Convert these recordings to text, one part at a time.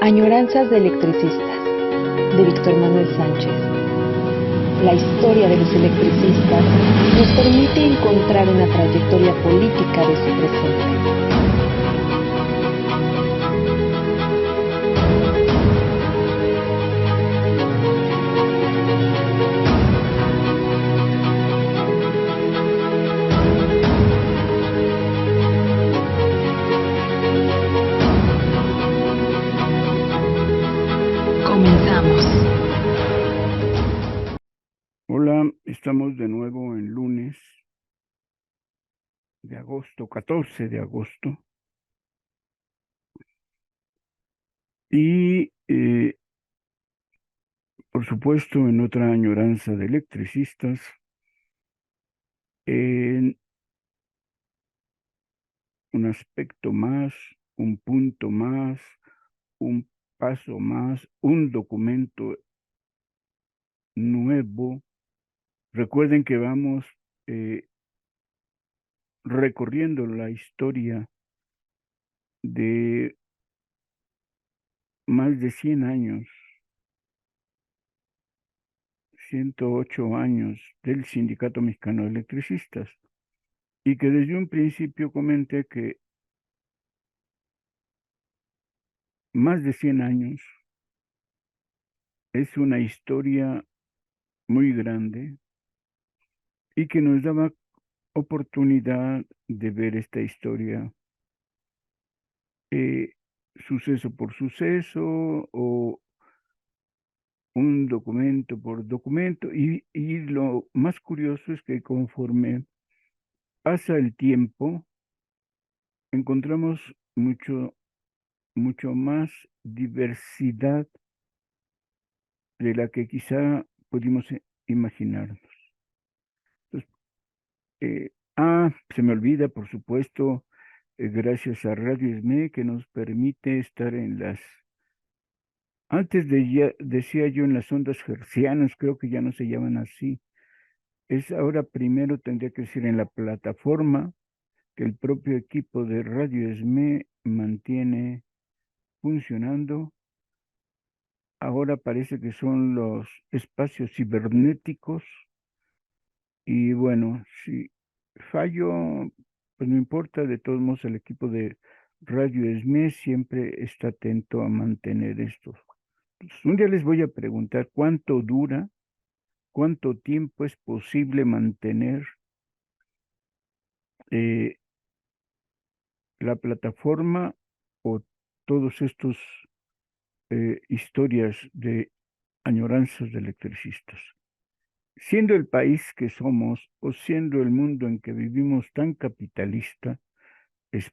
Añoranzas de electricistas, de Víctor Manuel Sánchez. La historia de los electricistas nos permite encontrar una trayectoria política de su presente. Comenzamos. Hola, estamos de nuevo en lunes de agosto, 14 de agosto. Y, por supuesto, en otra añoranza de electricistas, en un aspecto más, un punto más, un paso más, un documento nuevo. Recuerden que vamos recorriendo la historia de más de 100 años, 108 años del Sindicato Mexicano de Electricistas, y que desde un principio comenté que más de 100 años es una historia muy grande y que nos daba oportunidad de ver esta historia suceso por suceso o un documento por documento, y lo más curioso es que conforme pasa el tiempo encontramos mucho más diversidad de la que quizá pudimos imaginarnos. Entonces, se me olvida, por supuesto, gracias a Radio ESME, que nos permite estar en antes decía yo en las ondas hercianas, creo que ya no se llaman así. Ahora primero tendría que decir en la plataforma que el propio equipo de Radio ESME mantiene funcionando. Ahora parece que son los espacios cibernéticos. Y bueno, si fallo, pues no importa, de todos modos el equipo de Radio ESME siempre está atento a mantener esto. Pues un día les voy a preguntar cuánto tiempo es posible mantener eh, la plataforma o todos estos historias de añoranzas de electricistas. Siendo el país que somos o siendo el mundo en que vivimos tan capitalista, es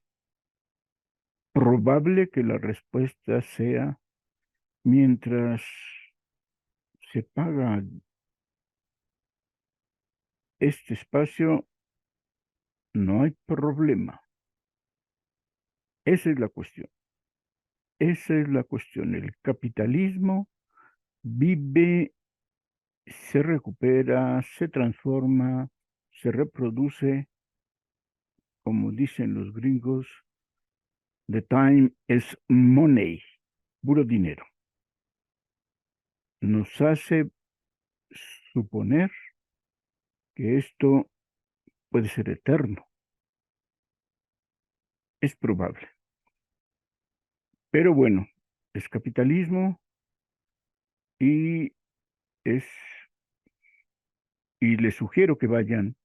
probable que la respuesta sea: mientras se paga este espacio, no hay problema. Esa es la cuestión. Esa es la cuestión. El capitalismo vive, se recupera, se transforma, se reproduce, como dicen los gringos, the time is money, puro dinero. Nos hace suponer que esto puede ser eterno. Es probable. Pero bueno, es capitalismo y es, y les sugiero que vayan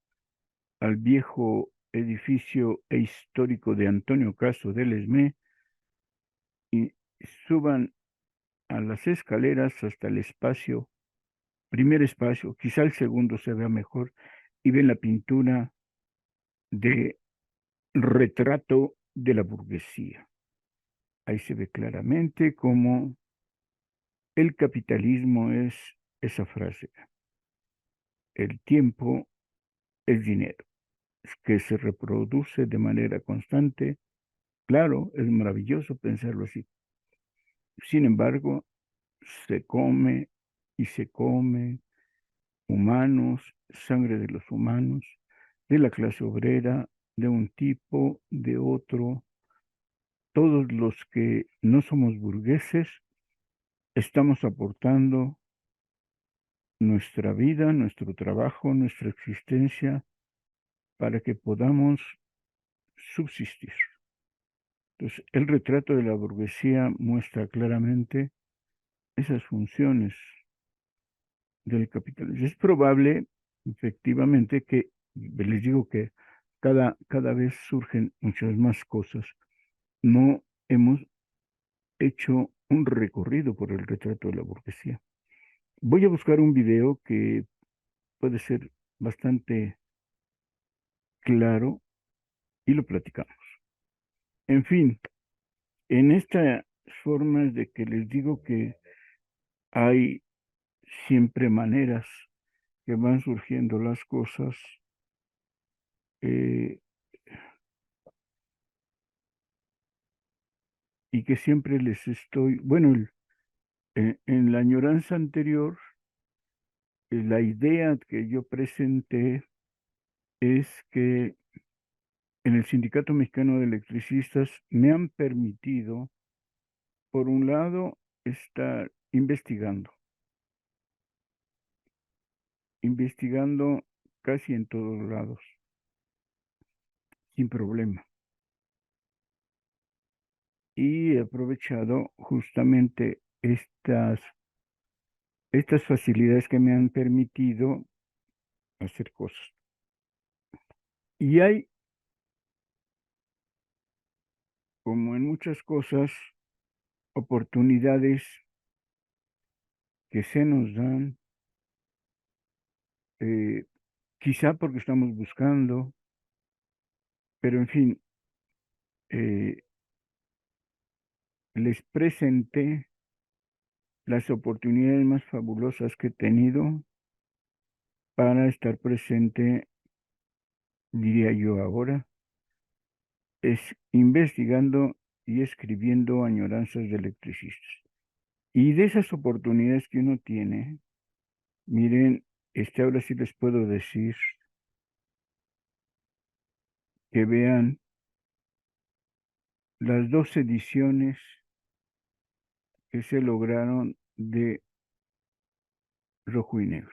al viejo edificio histórico de Antonio Caso del ESME y suban a las escaleras hasta el primer espacio, quizá el segundo se vea mejor, y ven la pintura de retrato de la burguesía. Ahí se ve claramente cómo el capitalismo es esa frase: el tiempo es dinero, es que se reproduce de manera constante. Claro, es maravilloso pensarlo así. Sin embargo, se come y se come humanos, sangre de los humanos, de la clase obrera, de un tipo, de otro, todos los que no somos burgueses estamos aportando nuestra vida, nuestro trabajo, nuestra existencia para que podamos subsistir. Entonces, el retrato de la burguesía muestra claramente esas funciones del capitalismo. Es probable, efectivamente, que les digo que cada vez surgen muchas más cosas. No hemos hecho un recorrido por el retrato de la burguesía. Voy a buscar un video que puede ser bastante claro y lo platicamos. En fin, en estas formas de que les digo que hay siempre maneras que van surgiendo las cosas, eh, y que siempre les estoy, bueno, en la añoranza anterior, la idea que yo presenté es que en el Sindicato Mexicano de Electricistas me han permitido, por un lado, estar investigando casi en todos lados, sin problema. Y he aprovechado justamente estas facilidades que me han permitido hacer cosas. Y hay, como en muchas cosas, oportunidades que se nos dan, eh, quizá porque estamos buscando, pero en fin, eh, les presenté las oportunidades más fabulosas que he tenido para estar presente, diría yo ahora, es investigando y escribiendo añoranzas de electricistas. Y de esas oportunidades que uno tiene, miren, ahora sí les puedo decir que vean las dos ediciones que se lograron de Rojo y Negro.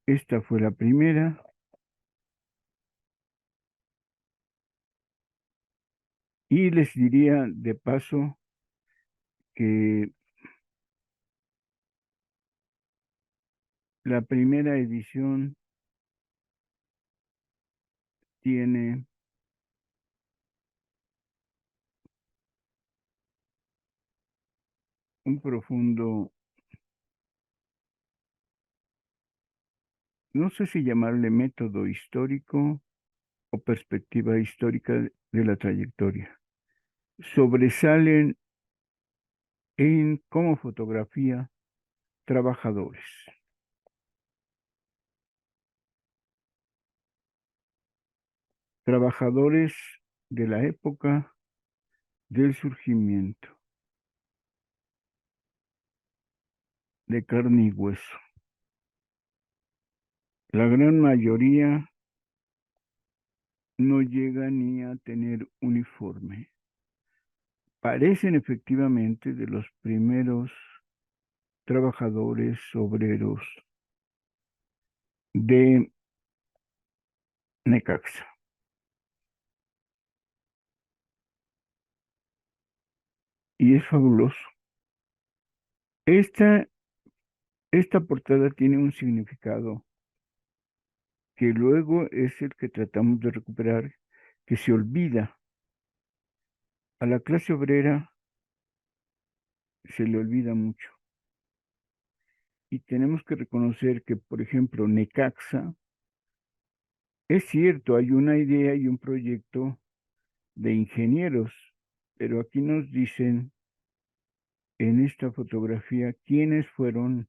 Esta fue la primera. Y les diría de paso que la primera edición tiene un profundo, no sé si llamarle método histórico o perspectiva histórica de la trayectoria. Sobresalen en como fotografía trabajadores. Trabajadores de la época del surgimiento, de carne y hueso. La gran mayoría no llega ni a tener uniforme. Parecen efectivamente de los primeros trabajadores obreros de Necaxa. Y es fabuloso. Esta portada tiene un significado que luego es el que tratamos de recuperar, que se olvida. A la clase obrera se le olvida mucho. Y tenemos que reconocer que, por ejemplo, Necaxa, es cierto, hay una idea y un proyecto de ingenieros, pero aquí nos dicen en esta fotografía quiénes fueron,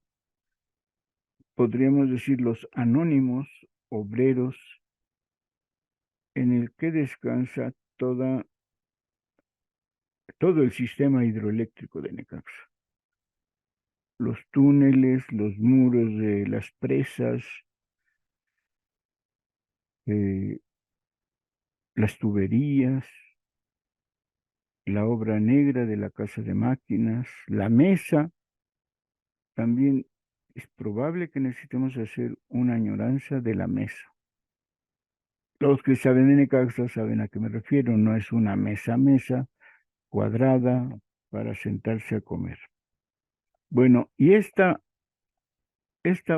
podríamos decir, los anónimos obreros en el que descansa todo el sistema hidroeléctrico de Necaxa. Los túneles, los muros de las presas, las tuberías, la obra negra de la casa de máquinas, la mesa. También es probable que necesitemos hacer una añoranza de la mesa. Los que saben de Necaxa saben a qué me refiero. No es una mesa cuadrada para sentarse a comer. Bueno, y esta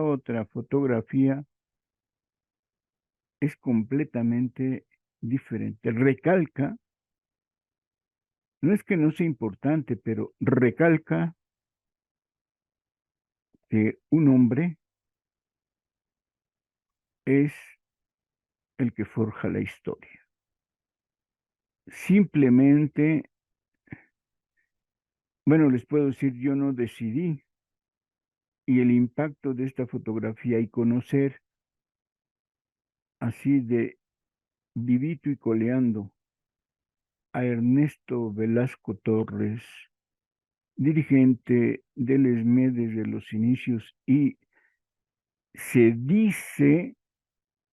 otra fotografía es completamente diferente. Recalca, no es que no sea importante, pero recalca que un hombre es el que forja la historia. Simplemente, bueno, les puedo decir, yo no decidí, y el impacto de esta fotografía y conocer así de vivito y coleando a Ernesto Velasco Torres, dirigente del ESME desde los inicios y se dice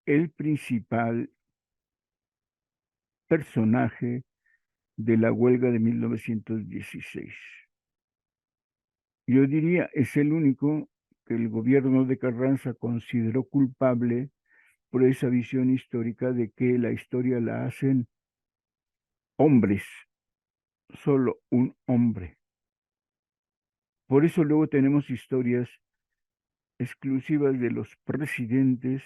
el principal personaje de la huelga de 1916. Yo diría, es el único que el gobierno de Carranza consideró culpable por esa visión histórica de que la historia la hacen hombres, solo un hombre. Por eso luego tenemos historias exclusivas de los presidentes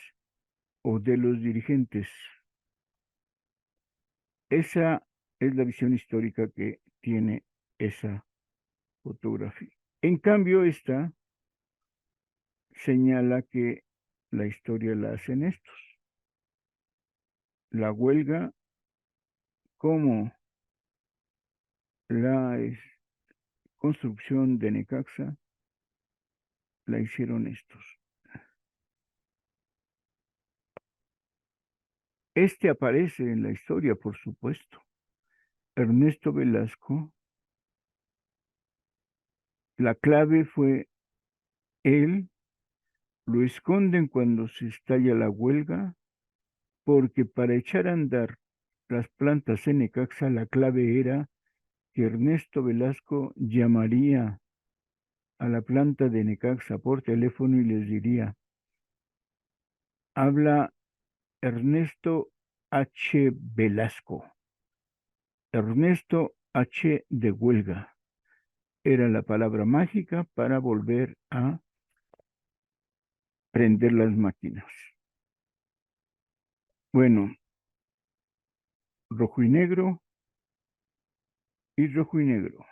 o de los dirigentes. Esa es la visión histórica que tiene esa fotografía. En cambio, esta señala que la historia la hacen estos. La huelga como la construcción de Necaxa la hicieron estos. Este aparece en la historia, por supuesto. Ernesto Velasco, la clave fue él, lo esconden cuando se estalla la huelga, porque para echar a andar las plantas en Necaxa, la clave era que Ernesto Velasco llamaría a la planta de Necaxa por teléfono y les diría, habla Ernesto H. Velasco, Ernesto H. de huelga. Era la palabra mágica para volver a prender las máquinas. Bueno, rojo y negro y rojo y negro.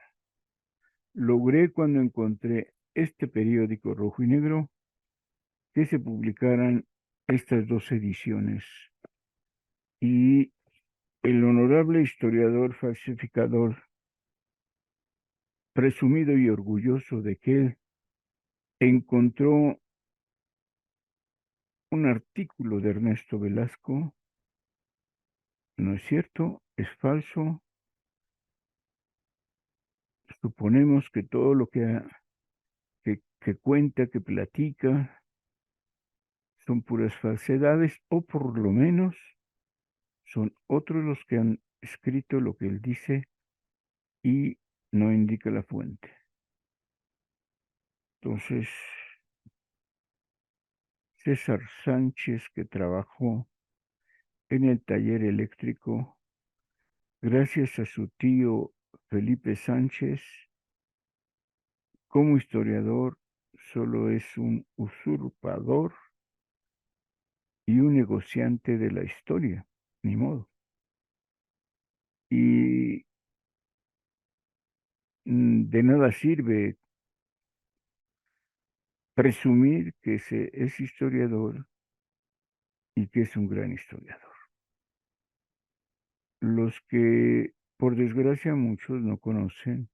Logré cuando encontré este periódico rojo y negro que se publicaran estas dos ediciones. Y el honorable historiador falsificador, presumido y orgulloso de que él encontró un artículo de Ernesto Velasco, no es cierto, es falso. Suponemos que todo lo que cuenta, que platica, son puras falsedades, o por lo menos son otros los que han escrito lo que él dice y no indica la fuente. Entonces, César Sánchez, que trabajó en el taller eléctrico, gracias a su tío Felipe Sánchez, como historiador, solo es un usurpador y un negociante de la historia, ni modo. Y de nada sirve presumir que se es historiador y que es un gran historiador. Los que, por desgracia, muchos no conocen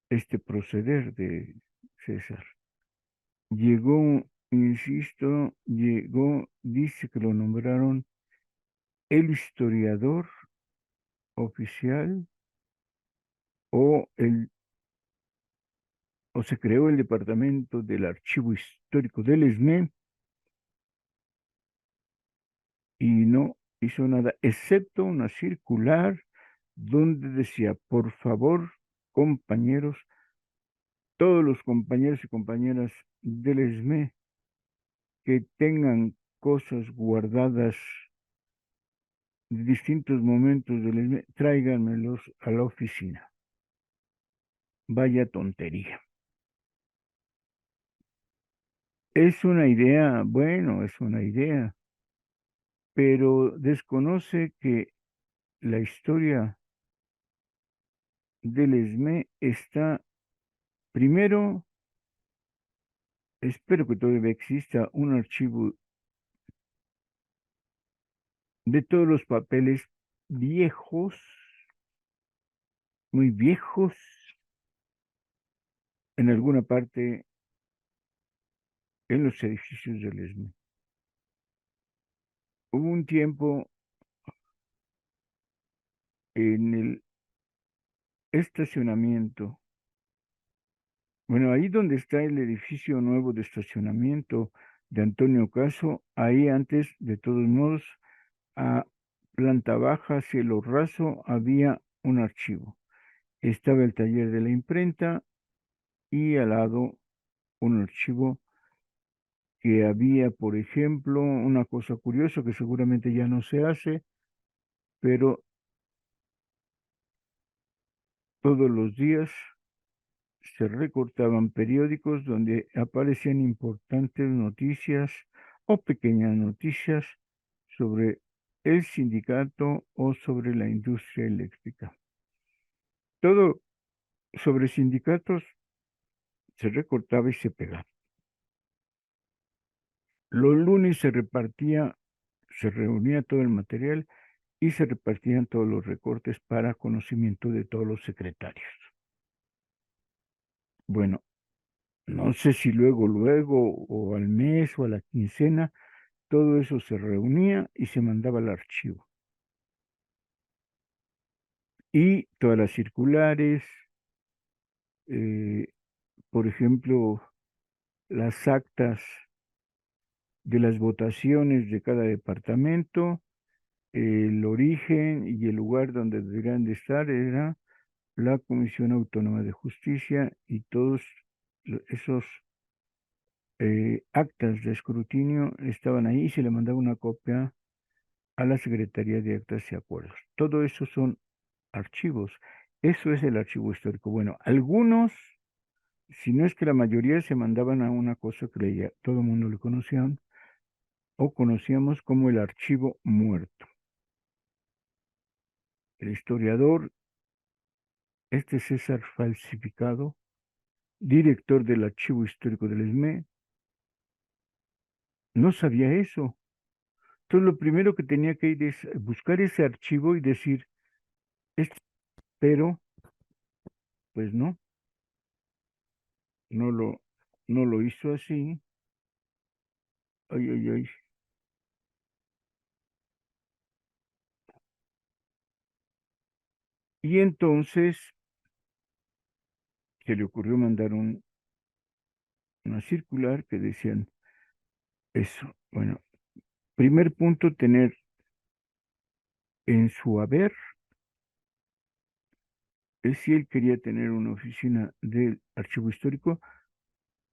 este proceder de César. Llegó, insisto, dice que lo nombraron el historiador oficial o se creó el departamento del archivo histórico del ESME y no hizo nada, excepto una circular donde decía, por favor, compañeros, todos los compañeros y compañeras del ESME que tengan cosas guardadas de distintos momentos del ESME, tráiganmelos a la oficina. Vaya tontería. Es una idea, bueno, es una idea, pero desconoce que la historia del ESME está, primero, espero que todavía exista un archivo de todos los papeles viejos, muy viejos, en alguna parte en los edificios del ESME. Hubo un tiempo en el estacionamiento, bueno, ahí donde está el edificio nuevo de estacionamiento de Antonio Caso, ahí antes, de todos modos, a planta baja, cielo raso, había un archivo. Estaba el taller de la imprenta y al lado un archivo que había, por ejemplo, una cosa curiosa que seguramente ya no se hace, pero todos los días se recortaban periódicos donde aparecían importantes noticias o pequeñas noticias sobre el sindicato o sobre la industria eléctrica. Todo sobre sindicatos se recortaba y se pegaba. Los lunes se reunía todo el material y se repartían todos los recortes para conocimiento de todos los secretarios. Bueno, no sé si luego, o al mes o a la quincena, todo eso se reunía y se mandaba al archivo. Y todas las circulares, eh, por ejemplo, las actas de las votaciones de cada departamento, el origen y el lugar donde deberían de estar era la Comisión Autónoma de Justicia y todos esos actas de escrutinio estaban ahí y se le mandaba una copia a la Secretaría de Actas y Acuerdos. Todo eso son archivos. Eso es el archivo histórico. Bueno, algunos, si no es que la mayoría, se mandaban a una cosa que todo el mundo le conocían o conocíamos como el archivo muerto. El historiador, este César Falsificado, director del Archivo Histórico del ESME, no sabía eso. Entonces lo primero que tenía que ir es buscar ese archivo y decir, este, pero pues no lo, no lo hizo así. Ay, ay, ay. Y entonces se le ocurrió mandar una circular que decían eso. Bueno, primer punto, tener en su haber, si él quería tener una oficina del archivo histórico,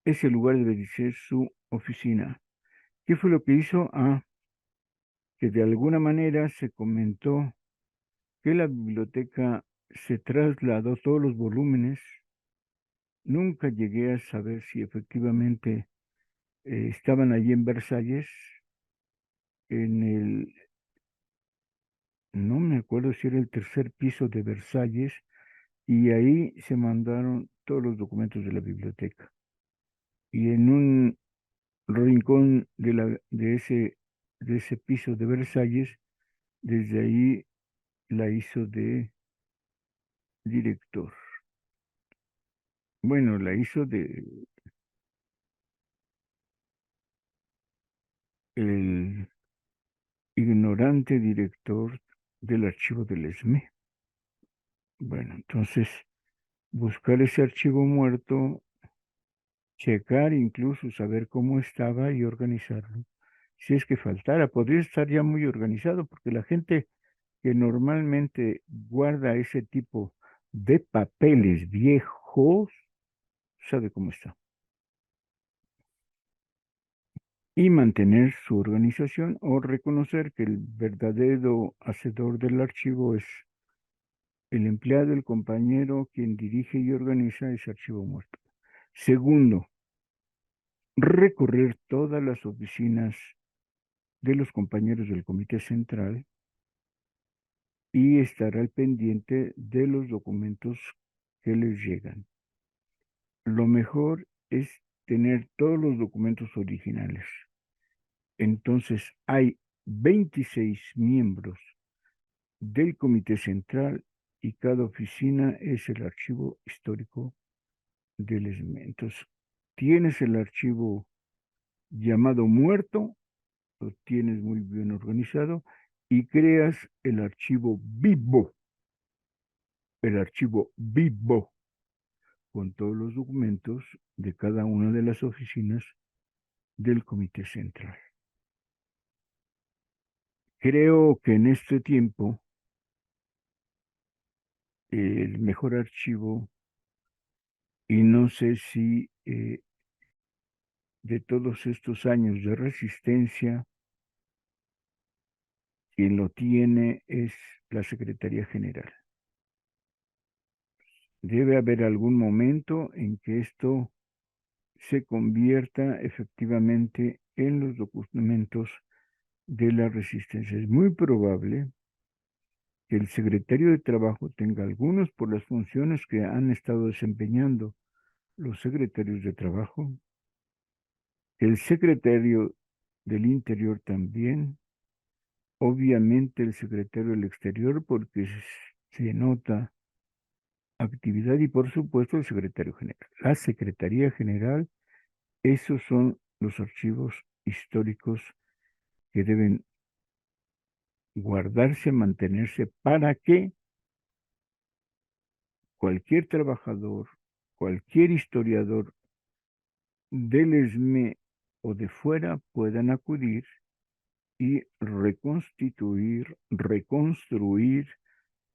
ese lugar debe de ser su oficina. ¿Qué fue lo que hizo? Que de alguna manera se comentó que la biblioteca se trasladó todos los volúmenes. Nunca llegué a saber si efectivamente estaban allí en Versalles, en el, no me acuerdo si era el tercer piso de Versalles, y ahí se mandaron todos los documentos de la biblioteca. Y en un rincón de ese piso de Versalles, desde ahí la hizo de director. Bueno, la hizo de el ignorante director del archivo del ESME. Bueno, entonces buscar ese archivo muerto, checar, incluso saber cómo estaba y organizarlo. Si es que faltara, podría estar ya muy organizado porque la gente que normalmente guarda ese tipo de papeles viejos, sabe cómo está. Y mantener su organización o reconocer que el verdadero hacedor del archivo es el empleado, el compañero, quien dirige y organiza ese archivo muerto. Segundo, recorrer todas las oficinas de los compañeros del Comité Central y estar al pendiente de los documentos que les llegan. Lo mejor es tener todos los documentos originales. Entonces, hay 26 miembros del Comité Central y cada oficina es el archivo histórico del ESME. Entonces, tienes el archivo llamado muerto, lo tienes muy bien organizado y creas el archivo vivo, con todos los documentos de cada una de las oficinas del Comité Central. Creo que en este tiempo el mejor archivo, y no sé si de todos estos años de resistencia, quien lo tiene es la Secretaría General. Debe haber algún momento en que esto se convierta efectivamente en los documentos de la resistencia. Es muy probable que el secretario de Trabajo tenga algunos por las funciones que han estado desempeñando los secretarios de Trabajo, el secretario del Interior también, obviamente el secretario del Exterior porque se nota actividad y por supuesto el secretario general. La Secretaría General, esos son los archivos históricos que deben guardarse, mantenerse para que cualquier trabajador, cualquier historiador del ESME o de fuera puedan acudir y reconstituir, reconstruir,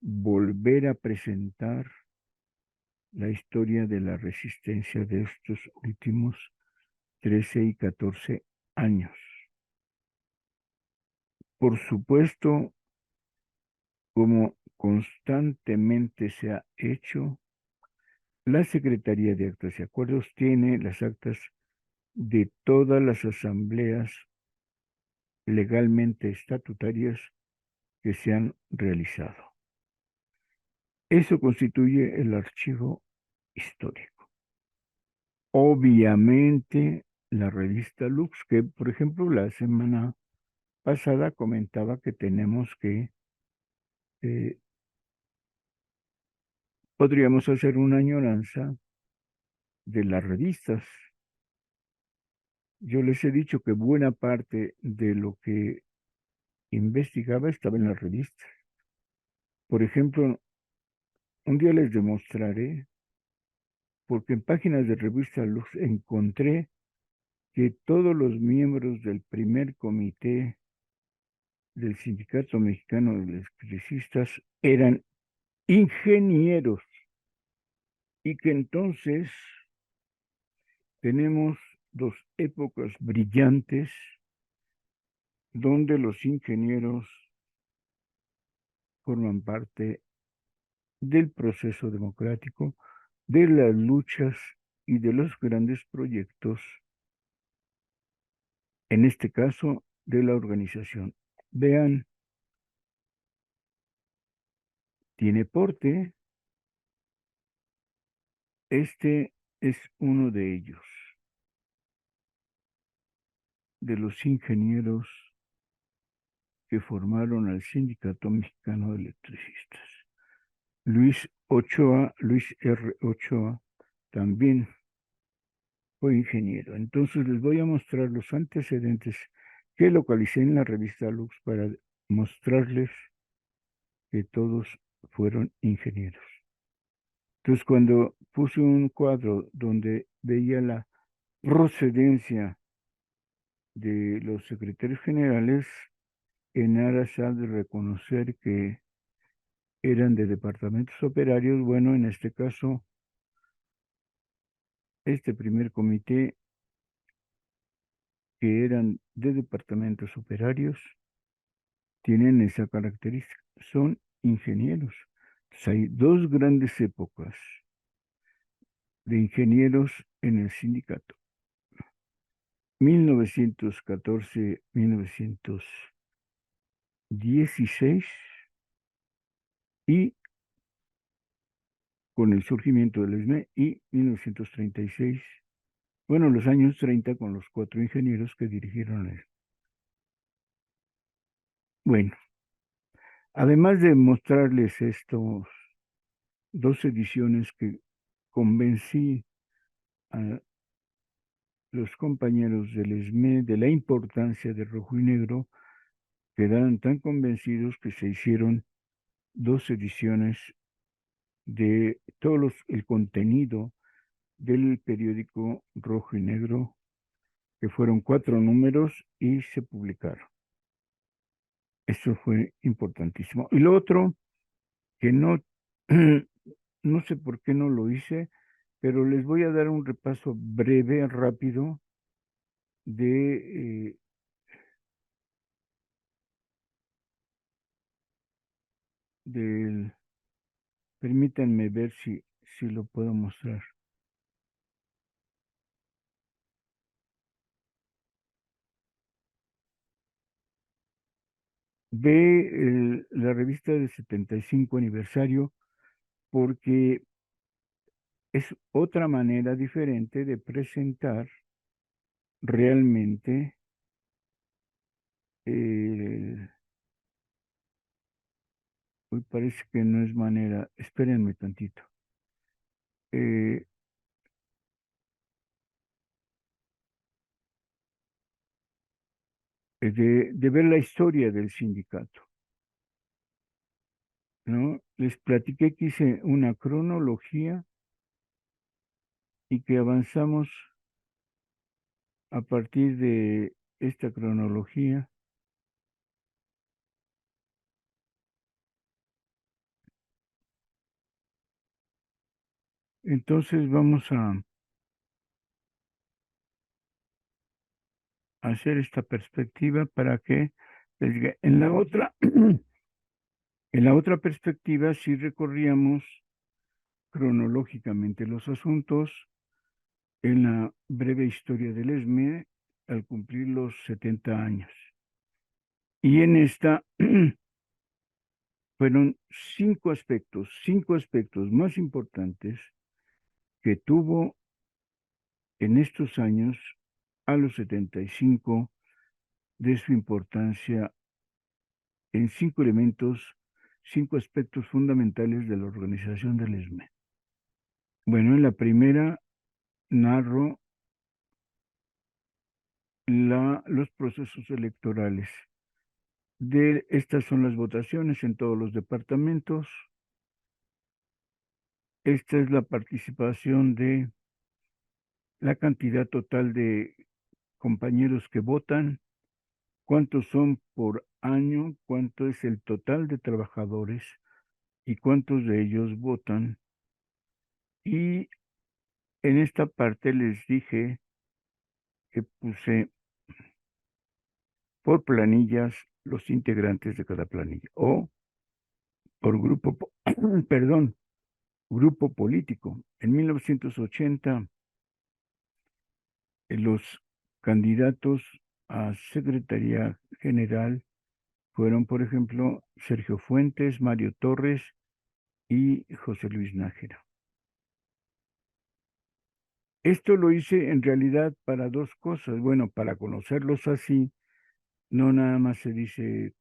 volver a presentar la historia de la resistencia de estos últimos 13 y 14 años. Por supuesto, como constantemente se ha hecho, la Secretaría de Actas y Acuerdos tiene las actas de todas las asambleas legalmente estatutarias que se han realizado. Eso constituye el archivo histórico. Obviamente, la revista Lux, que por ejemplo la semana pasada comentaba que tenemos que, podríamos hacer una añoranza de las revistas. Yo les he dicho que buena parte de lo que investigaba estaba en las revistas. Por ejemplo, un día les demostraré, porque en páginas de revista Lux encontré que todos los miembros del primer comité del Sindicato Mexicano de Electricistas eran ingenieros y que entonces tenemos dos épocas brillantes donde los ingenieros forman parte del proceso democrático, de las luchas y de los grandes proyectos, en este caso de la organización. Vean, tiene porte, este es uno de ellos, de los ingenieros que formaron al Sindicato Mexicano de Electricistas. Luis R. Ochoa, también fue ingeniero. Entonces les voy a mostrar los antecedentes que localicé en la revista Lux para mostrarles que todos fueron ingenieros. Entonces cuando puse un cuadro donde veía la procedencia de los secretarios generales, en aras de reconocer que eran de departamentos operarios. Bueno, en este caso, este primer comité, que eran de departamentos operarios, tienen esa característica, son ingenieros. Entonces, hay dos grandes épocas de ingenieros en el sindicato: 1914-1916, y con el surgimiento del ESME, y 1936, bueno, los años 30, con los 4 ingenieros que dirigieron el. Bueno, además de mostrarles estos 2 ediciones que convencí a los compañeros del ESME de la importancia de rojo y negro, quedaron tan convencidos que se hicieron 2 ediciones de el contenido del periódico Rojo y Negro, que fueron 4 números y se publicaron. Eso fue importantísimo. Y lo otro, que no, no sé por qué no lo hice, pero les voy a dar un repaso breve, rápido, de del, permítanme ver si lo puedo mostrar. Ve la revista del 75 aniversario, porque es otra manera diferente de presentar realmente hoy parece que no es manera, espérenme tantito. eh, de ver la historia del sindicato, ¿no? Les platiqué que hice una cronología y que avanzamos a partir de esta cronología. Entonces vamos a hacer esta perspectiva para que en la otra, en la otra perspectiva sí recorríamos cronológicamente los asuntos en la breve historia del ESME al cumplir los 70 años. Y en esta fueron 5 aspectos más importantes que tuvo en estos años, a los 75, de su importancia en 5 elementos, 5 aspectos fundamentales de la organización del ESME. Bueno, en la primera narro los procesos electorales. Estas son las votaciones en todos los departamentos. Esta es la participación de la cantidad total de compañeros que votan, cuántos son por año, cuánto es el total de trabajadores y cuántos de ellos votan. Y en esta parte les dije que puse por planillas los integrantes de cada planilla, o por grupo, perdón, grupo político. En 1980, los candidatos a Secretaría General fueron, por ejemplo, Sergio Fuentes, Mario Torres y José Luis Nájera. Esto lo hice en realidad para 2 cosas. Bueno, para conocerlos así, no nada más se dice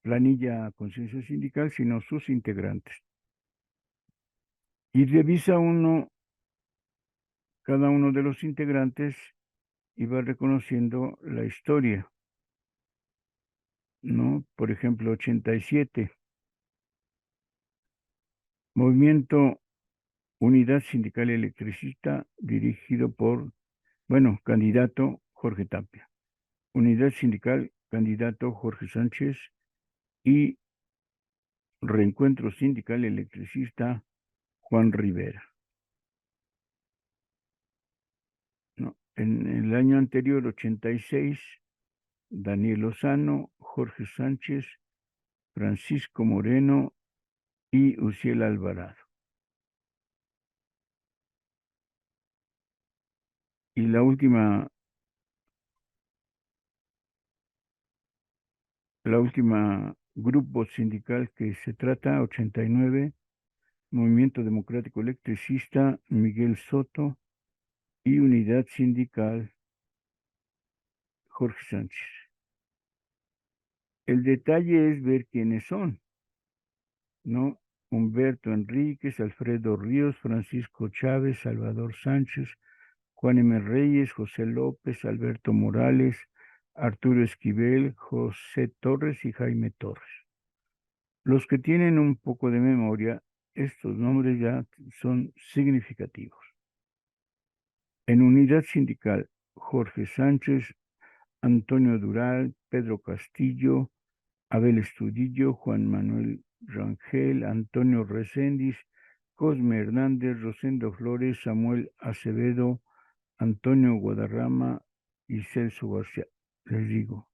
planilla Conciencia Sindical, sino sus integrantes. Y revisa uno cada uno de los integrantes y va reconociendo la historia, ¿no? Por ejemplo, 87, Movimiento Unidad Sindical Electricista, dirigido por, bueno, candidato Jorge Tapia. Unidad Sindical candidato Jorge Sánchez y Reencuentro Sindical Electricista Juan Rivera. No, en el año anterior, 86, Daniel Lozano, Jorge Sánchez, Francisco Moreno y Uciel Alvarado. Y la última grupo sindical que se trata, 89, Movimiento Democrático Electricista, Miguel Soto, y Unidad Sindical, Jorge Sánchez. El detalle es ver quiénes son, ¿no? Humberto Enríquez, Alfredo Ríos, Francisco Chávez, Salvador Sánchez, Juan M. Reyes, José López, Alberto Morales, Arturo Esquivel, José Torres y Jaime Torres. Los que tienen un poco de memoria, estos nombres ya son significativos. En Unidad Sindical, Jorge Sánchez, Antonio Dural, Pedro Castillo, Abel Estudillo, Juan Manuel Rangel, Antonio Reséndiz, Cosme Hernández, Rosendo Flores, Samuel Acevedo, Antonio Guadarrama y Celso García. Les digo,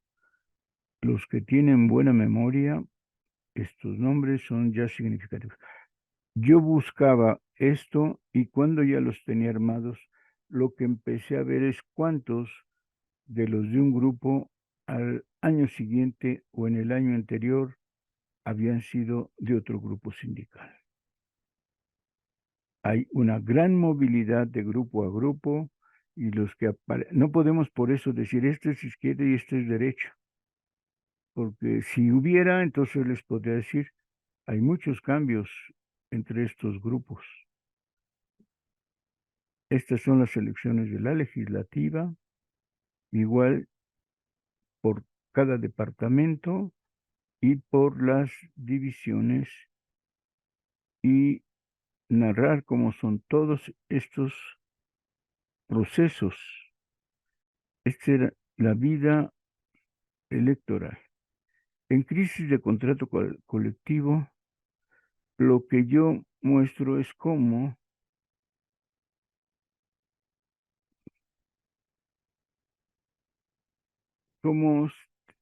los que tienen buena memoria, estos nombres son ya significativos. Yo buscaba esto y cuando ya los tenía armados, lo que empecé a ver es cuántos de los de un grupo al año siguiente o en el año anterior habían sido de otro grupo sindical. Hay una gran movilidad de grupo a grupo y los que no podemos por eso decir este es izquierda y este es derecha, porque si hubiera, entonces les podría decir, hay muchos cambios entre estos grupos. Estas son las elecciones de la legislativa, igual por cada departamento y por las divisiones y narrar cómo son todos estos procesos. Esta era la vida electoral. En crisis de contrato colectivo, lo que yo muestro es cómo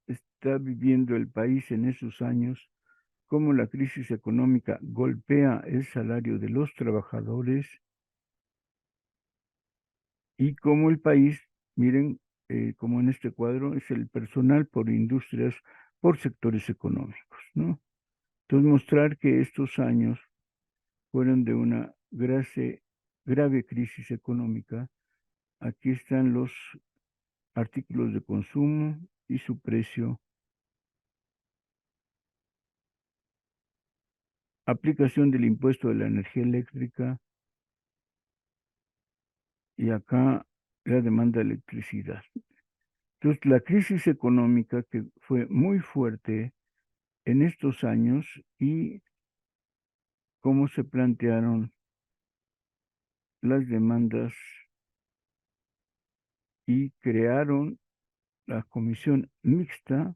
está viviendo el país en esos años, cómo la crisis económica golpea el salario de los trabajadores y cómo el país, miren, como en este cuadro, es el personal por industrias, por sectores económicos, ¿no? Entonces, mostrar que estos años fueron de una grave crisis económica. Aquí están los artículos de consumo y su precio. Aplicación del impuesto de la energía eléctrica. Y acá la demanda de electricidad. Entonces, la crisis económica que fue muy fuerte en estos años y cómo se plantearon las demandas y crearon la Comisión Mixta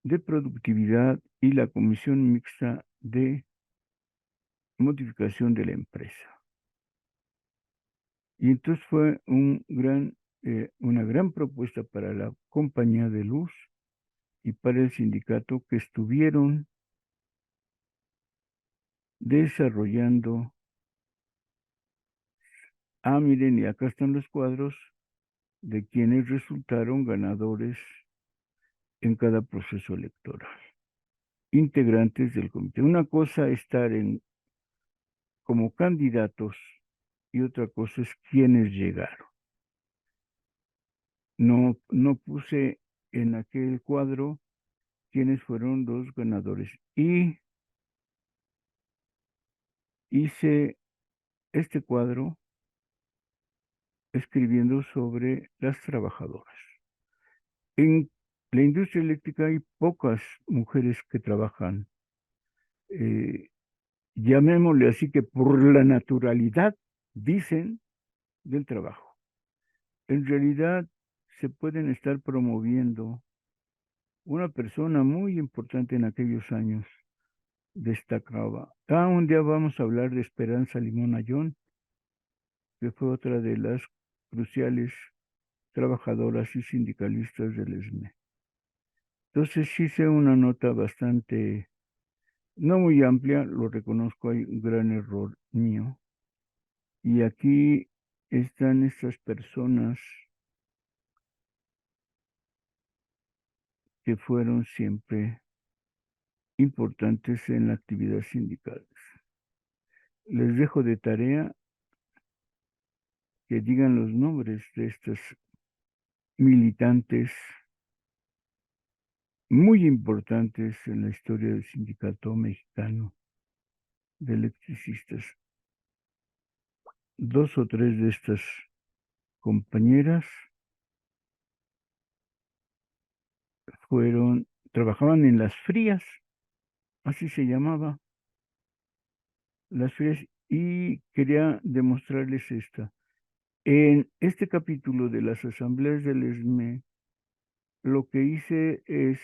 de Productividad y la Comisión Mixta de Modificación de la Empresa. Y entonces fue una gran propuesta para la compañía de luz y para el sindicato que estuvieron desarrollando. Miren, y acá están los cuadros de quienes resultaron ganadores en cada proceso electoral. Integrantes del comité. Una cosa es estar como candidatos y otra cosa es quienes llegaron. No puse en aquel cuadro quiénes fueron los ganadores. Y hice este cuadro escribiendo sobre las trabajadoras. En la industria eléctrica hay pocas mujeres que trabajan, llamémosle así, que por la naturalidad, dicen, del trabajo. En realidad se pueden estar promoviendo una persona muy importante en aquellos años, destacaba. Un día vamos a hablar de Esperanza Limón Ayón, que fue otra de las cruciales trabajadoras y sindicalistas del ESME. Entonces hice una nota bastante, no muy amplia, lo reconozco, hay un gran error mío. Y aquí están estas personas que fueron siempre importantes en la actividad sindical. Les dejo de tarea que digan los nombres de estos militantes muy importantes en la historia del sindicato mexicano de electricistas. Dos o tres de estas compañeras trabajaban en las frías, así se llamaba, las frías, y quería demostrarles esta. En este capítulo de las asambleas del ESME, lo que hice es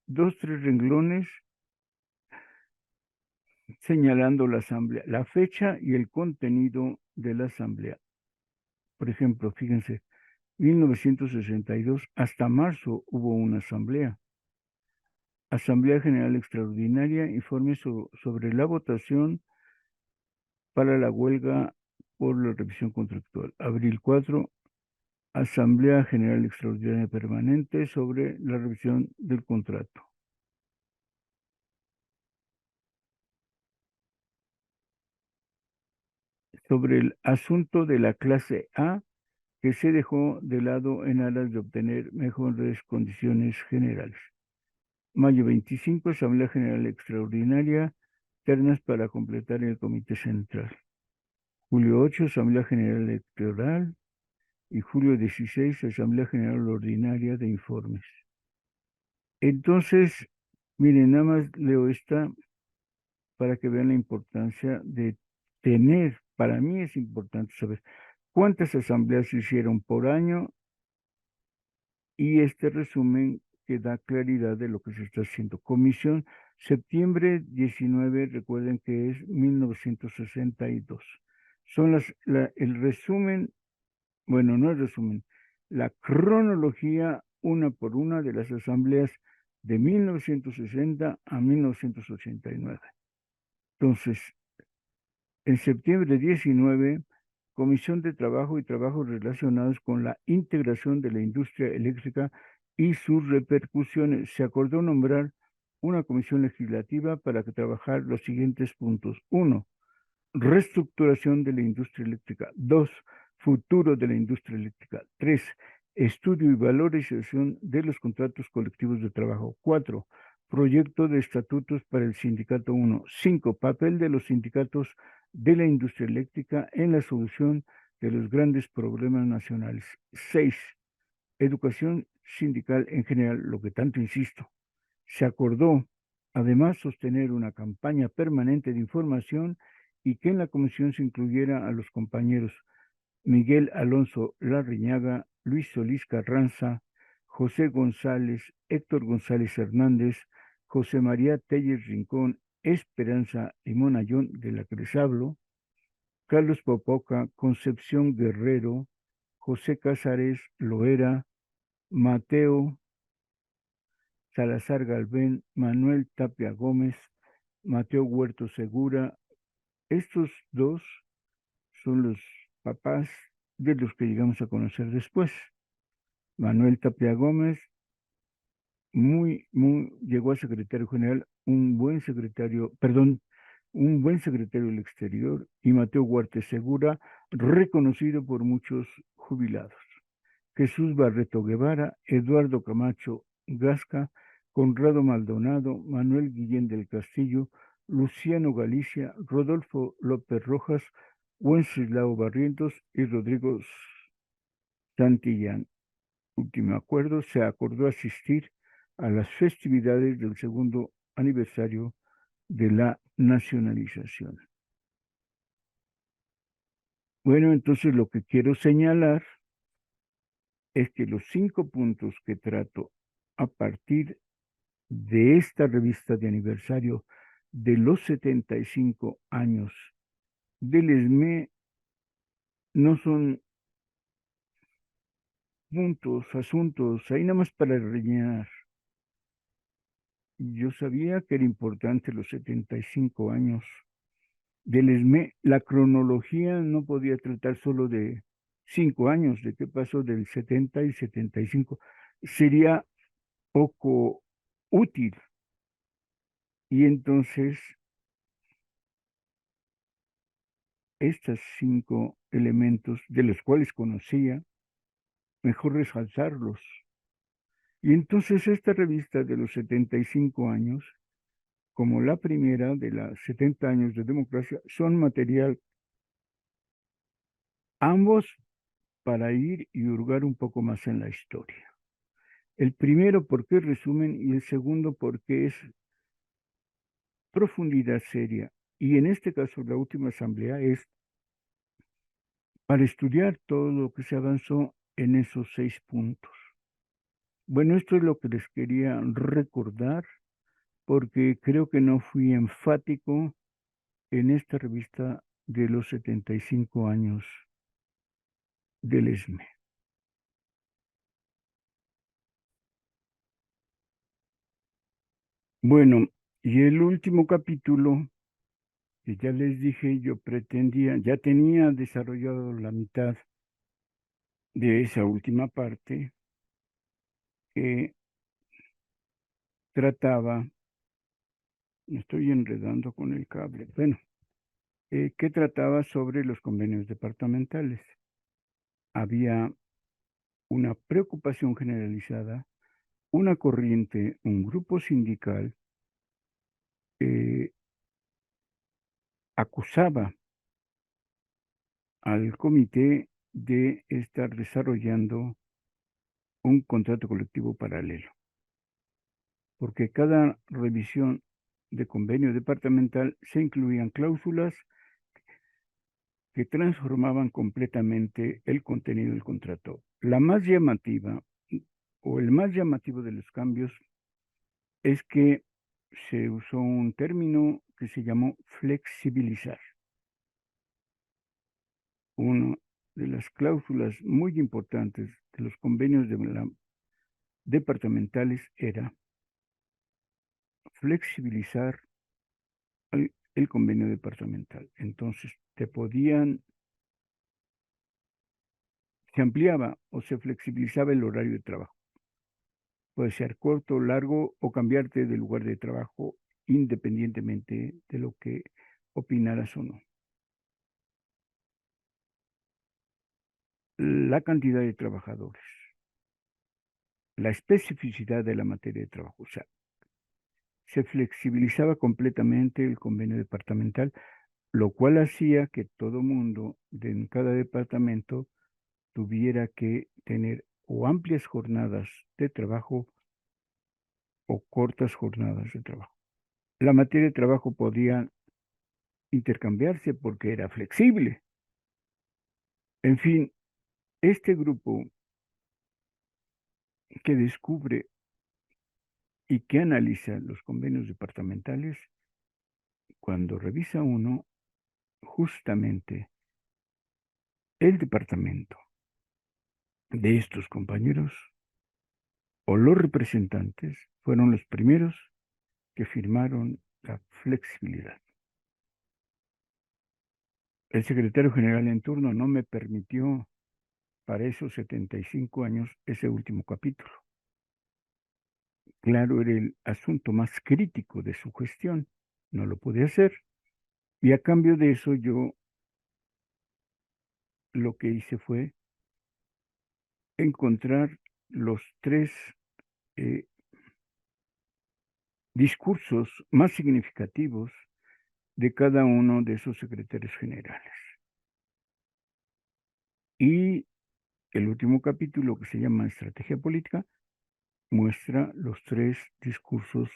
2, 3 renglones señalando la asamblea, la fecha y el contenido de la asamblea. Por ejemplo, fíjense, 1962 hasta marzo hubo una asamblea. Asamblea General Extraordinaria, informe sobre la votación para la huelga por la revisión contractual. Abril 4, Asamblea General Extraordinaria Permanente sobre la revisión del contrato. Sobre el asunto de la clase A, que se dejó de lado en aras de obtener mejores condiciones generales. Mayo 25, Asamblea General Extraordinaria, ternas para completar el Comité Central. Julio 8, Asamblea General Electoral. Y julio 16, Asamblea General Ordinaria de Informes. Entonces, miren, nada más leo esta para que vean la importancia de tener, para mí es importante saber cuántas asambleas se hicieron por año y este resumen que da claridad de lo que se está haciendo. Comisión, septiembre 19, recuerden que es 1962. Son el resumen, bueno, no el resumen, la cronología una por una de las asambleas de 1960 a 1989. Entonces, en septiembre 19, Comisión de Trabajo y Trabajos relacionados con la integración de la industria eléctrica y sus repercusiones. Se acordó nombrar una comisión legislativa para que trabajar los siguientes puntos. 1. Reestructuración de la industria eléctrica. 2. Futuro de la industria eléctrica. 3. Estudio y valorización de los contratos colectivos de trabajo. 4. Proyecto de estatutos para el sindicato 1. 5. Papel de los sindicatos de la industria eléctrica en la solución de los grandes problemas nacionales. 6. Educación sindical en general, lo que tanto insisto. Se acordó, además, sostener una campaña permanente de información y que en la comisión se incluyera a los compañeros Miguel Alonso Larriñaga, Luis Solís Carranza, José González, Héctor González Hernández, José María Telles Rincón, Esperanza Limón Ayón, de la que les hablo, Carlos Popoca, Concepción Guerrero, José Cázares Loera, Mateo Salazar Galvén, Manuel Tapia Gómez, Mateo Huerto Segura. Estos dos son los papás de los que llegamos a conocer después. Manuel Tapia Gómez, llegó a secretario general, un buen secretario del exterior, y Mateo Huerta Segura, reconocido por muchos jubilados. Jesús Barreto Guevara, Eduardo Camacho Gasca, Conrado Maldonado, Manuel Guillén del Castillo, Luciano Galicia, Rodolfo López Rojas, Wenceslao Barrientos y Rodrigo Santillán. Último acuerdo, se acordó asistir a las festividades del segundo aniversario de la nacionalización. Bueno, entonces lo que quiero señalar es que los 5 puntos que trato a partir de esta revista de aniversario de los 75 años del ESME no son puntos, asuntos, ahí nada más para rellenar. Yo sabía que era importante los 75 años del ESME. La cronología no podía tratar solo de 5 años, de qué pasó del 70 y 75. Sería poco útil. Y entonces, estos 5 elementos de los cuales conocía, mejor resaltarlos. Y entonces esta revista de los 75 años, como la primera de las 70 años de democracia, son material ambos para ir y hurgar un poco más en la historia. El primero porque es resumen y el segundo porque es profundidad seria. Y en este caso la última asamblea es para estudiar todo lo que se avanzó en esos 6 puntos. Bueno, esto es lo que les quería recordar porque creo que no fui enfático en esta revista de los 75 años del ESME. Bueno, y el último capítulo, que ya les dije, yo pretendía, ya tenía desarrollado la mitad de esa última parte, que trataba, me estoy enredando con el cable, bueno, que trataba sobre los convenios departamentales. Había una preocupación generalizada, una corriente, un grupo sindical acusaba al comité de estar desarrollando un contrato colectivo paralelo, porque cada revisión de convenio departamental se incluían cláusulas que transformaban completamente el contenido del contrato. La más llamativa o el más llamativo de los cambios es que se usó un término que se llamó flexibilizar. Una de las cláusulas muy importantes de los convenios departamentales era flexibilizar el convenio departamental. Entonces, se ampliaba o se flexibilizaba el horario de trabajo. Puede ser corto, largo o cambiarte de lugar de trabajo independientemente de lo que opinaras o no. La cantidad de trabajadores, la especificidad de la materia de trabajo, o sea, se flexibilizaba completamente el convenio departamental, lo cual hacía que todo mundo en cada departamento tuviera que tener o amplias jornadas de trabajo o cortas jornadas de trabajo. La materia de trabajo podía intercambiarse porque era flexible. En fin, este grupo que descubre y que analiza los convenios departamentales, cuando revisa uno, justamente el departamento de estos compañeros o los representantes fueron los primeros que firmaron la flexibilidad. El secretario general en turno no me permitió para esos 75 años ese último capítulo. Claro, era el asunto más crítico de su gestión. No lo pude hacer. Y a cambio de eso yo lo que hice fue encontrar los 3 discursos más significativos de cada uno de esos secretarios generales. Y el último capítulo, que se llama Estrategia Política, muestra los 3 discursos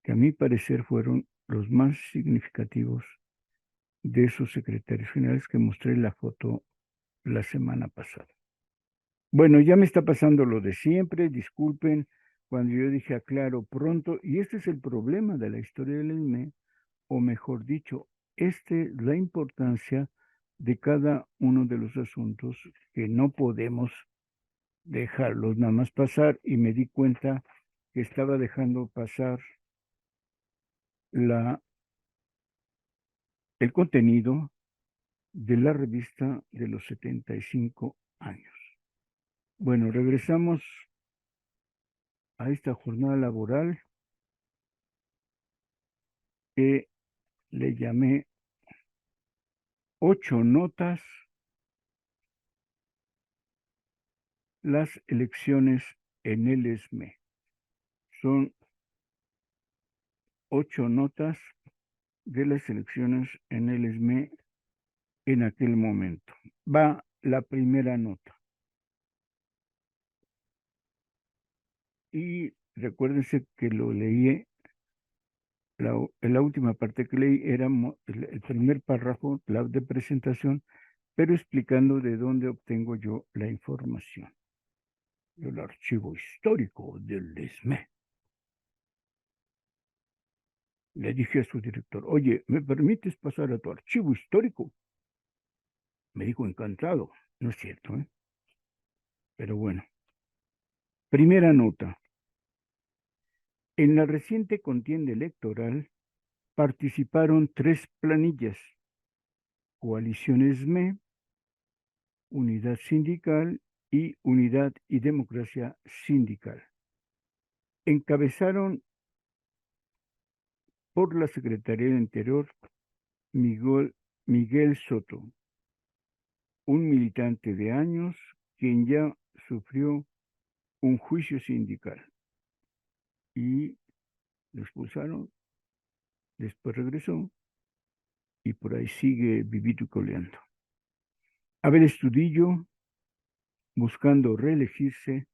que a mi parecer fueron los más significativos de esos secretarios generales que mostré la foto la semana pasada. Bueno, ya me está pasando lo de siempre, disculpen, cuando yo dije aclaro pronto, y este es el problema de la historia del ESME, o mejor dicho, la importancia de cada uno de los asuntos que no podemos dejarlos nada más pasar, y me di cuenta que estaba dejando pasar el contenido de la revista de los 75 años. Bueno, regresamos a esta jornada laboral que le llamé 8 notas, las elecciones en el ESME. Son 8 notas de las elecciones en el ESME en aquel momento. Va la primera nota. Y recuérdense que lo leí, la última parte que leí era el primer párrafo, la de presentación, pero explicando de dónde obtengo yo la información. El archivo histórico del ESME. Le dije a su director, oye, ¿me permites pasar a tu archivo histórico? Me dijo encantado. No es cierto, ¿eh? Pero bueno. Primera nota. En la reciente contienda electoral participaron 3 planillas: Coalición ESME, Unidad Sindical y Unidad y Democracia Sindical. Encabezaron por la Secretaría del Interior Miguel Soto, un militante de años quien ya sufrió un juicio sindical y lo expulsaron, después regresó y por ahí sigue vivito y coleando. Abel Estudillo, buscando reelegirse,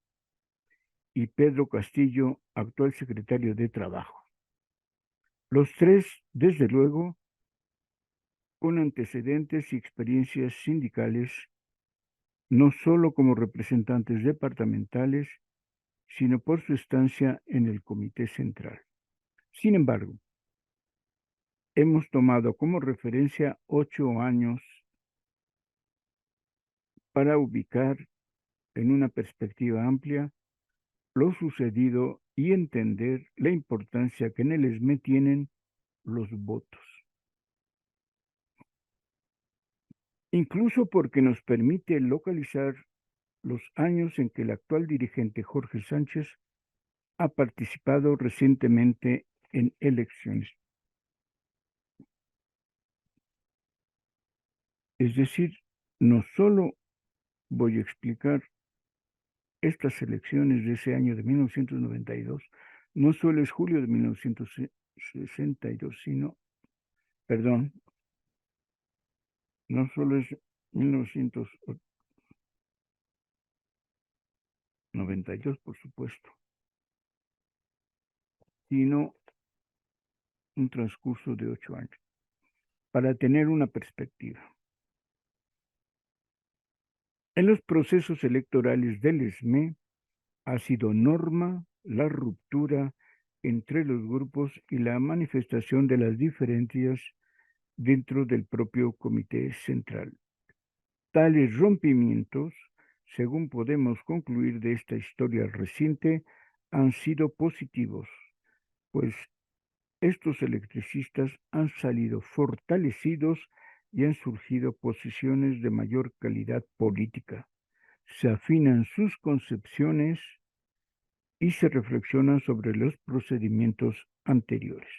y Pedro Castillo, actual secretario de Trabajo. Los 3, desde luego, con antecedentes y experiencias sindicales, no solo como representantes departamentales, sino por su estancia en el Comité Central. Sin embargo, hemos tomado como referencia 8 años para ubicar en una perspectiva amplia lo sucedido y entender la importancia que en el ESME tienen los votos. Incluso porque nos permite localizar los años en que el actual dirigente Jorge Sánchez ha participado recientemente en elecciones. Es decir, no solo voy a explicar estas elecciones de ese año de 1992, no solo es julio de 1962, no solo es 1992, por supuesto, sino un transcurso de 8 años, para tener una perspectiva. En los procesos electorales del ESME ha sido norma la ruptura entre los grupos y la manifestación de las diferencias dentro del propio Comité Central. Tales rompimientos, según podemos concluir de esta historia reciente, han sido positivos, pues estos electricistas han salido fortalecidos y han surgido posiciones de mayor calidad política. Se afinan sus concepciones y se reflexionan sobre los procedimientos anteriores.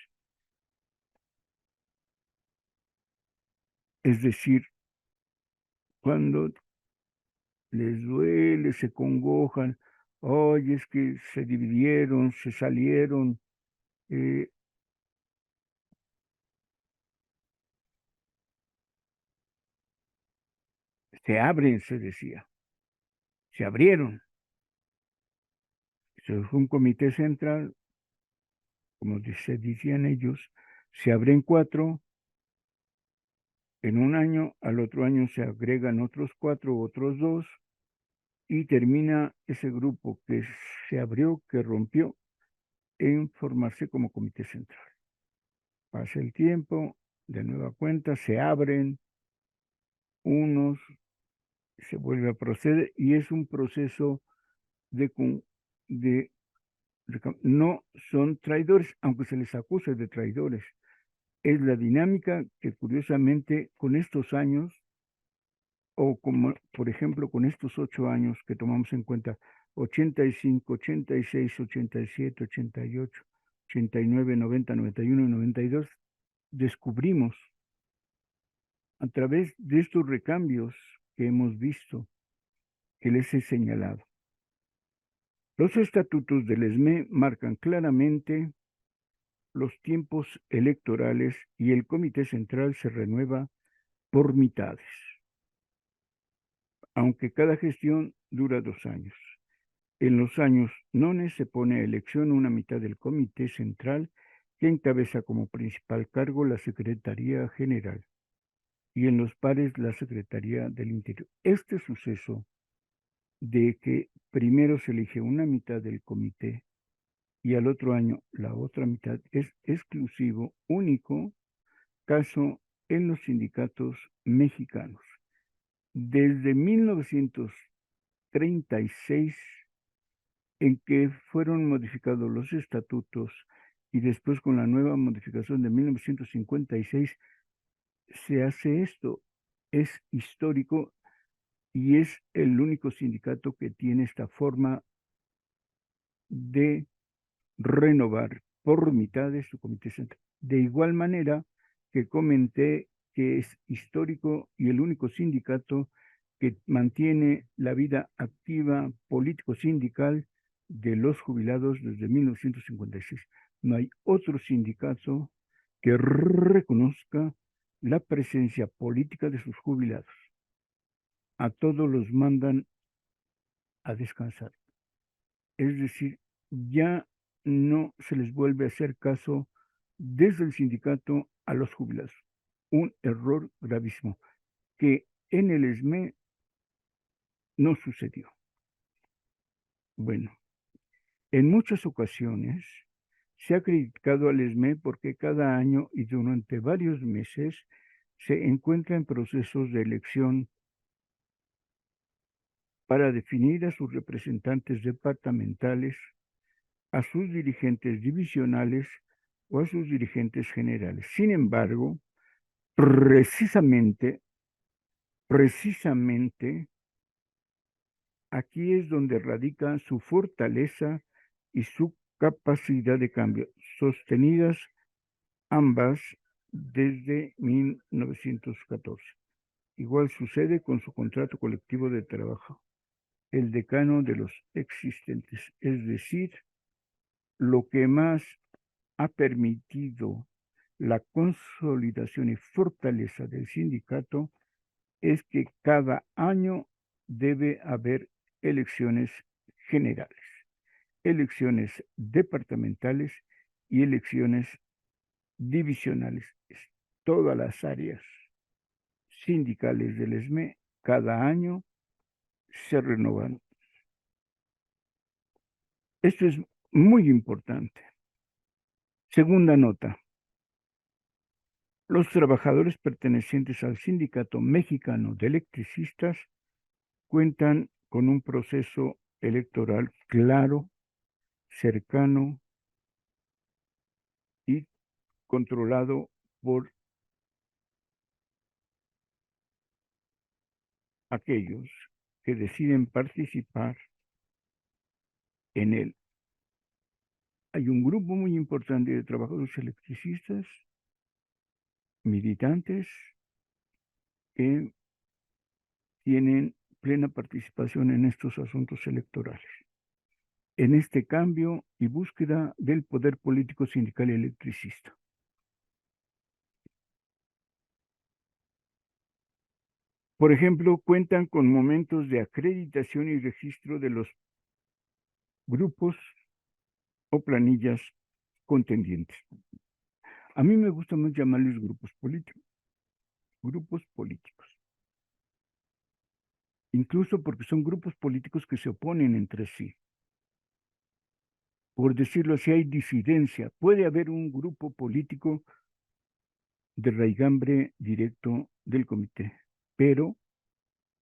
Es decir, cuando les duele, se congojan, oye, es que se dividieron, se salieron, se abren, se decía, se abrieron. Se fue un comité central, como se decían ellos, se abren 4, en un año, al otro año se agregan otros 4, otros 2, y termina ese grupo que se abrió, que rompió, en formarse como comité central. Pasa el tiempo, de nueva cuenta, se abren unos, se vuelve a proceder y es un proceso de, de no son traidores, aunque se les acuse de traidores. Es la dinámica que curiosamente con estos años, o como por ejemplo con estos 8 años que tomamos en cuenta, 85, 86, 87, 88, 89, 90, 91 y 92, descubrimos a través de estos recambios que hemos visto, que les he señalado. Los estatutos del ESME marcan claramente los tiempos electorales y el Comité Central se renueva por mitades, aunque cada gestión dura 2 años. En los años nones se pone a elección una mitad del Comité Central que encabeza como principal cargo la Secretaría General y en los pares la Secretaría del Interior. Este suceso de que primero se elige una mitad del comité y al otro año la otra mitad es exclusivo, único caso en los sindicatos mexicanos. Desde 1936, en que fueron modificados los estatutos y después con la nueva modificación de 1956, se hace esto. Es histórico y es el único sindicato que tiene esta forma de renovar por mitades su comité central. De igual manera que comenté que es histórico y el único sindicato que mantiene la vida activa político-sindical de los jubilados desde 1956. No hay otro sindicato que reconozca la presencia política de sus jubilados. A todos los mandan a descansar. Es decir, ya no se les vuelve a hacer caso desde el sindicato a los jubilados. Un error gravísimo que en el ESME no sucedió. Bueno, en muchas ocasiones se ha criticado al ESME porque cada año y durante varios meses se encuentra en procesos de elección para definir a sus representantes departamentales, a sus dirigentes divisionales o a sus dirigentes generales. Sin embargo, precisamente aquí es donde radica su fortaleza y su capacidad de cambio, sostenidas ambas desde 1914. Igual sucede con su contrato colectivo de trabajo, el decano de los existentes, es decir, lo que más ha permitido la consolidación y fortaleza del sindicato es que cada año debe haber elecciones generales, elecciones departamentales y elecciones divisionales. Todas las áreas sindicales del ESME cada año se renovan. Esto es muy importante. Segunda nota. Los trabajadores pertenecientes al Sindicato Mexicano de Electricistas cuentan con un proceso electoral claro, cercano y controlado por aquellos que deciden participar en él. Hay un grupo muy importante de trabajadores electricistas, militantes, que tienen plena participación en estos asuntos electorales, en este cambio y búsqueda del poder político sindical y electricista. Por ejemplo, cuentan con momentos de acreditación y registro de los grupos o planillas contendientes. A mí me gusta más llamarles grupos políticos. Grupos políticos. incluso porque son grupos políticos que se oponen entre sí. Por decirlo así, hay disidencia. Puede haber un grupo político de raigambre directo del comité, pero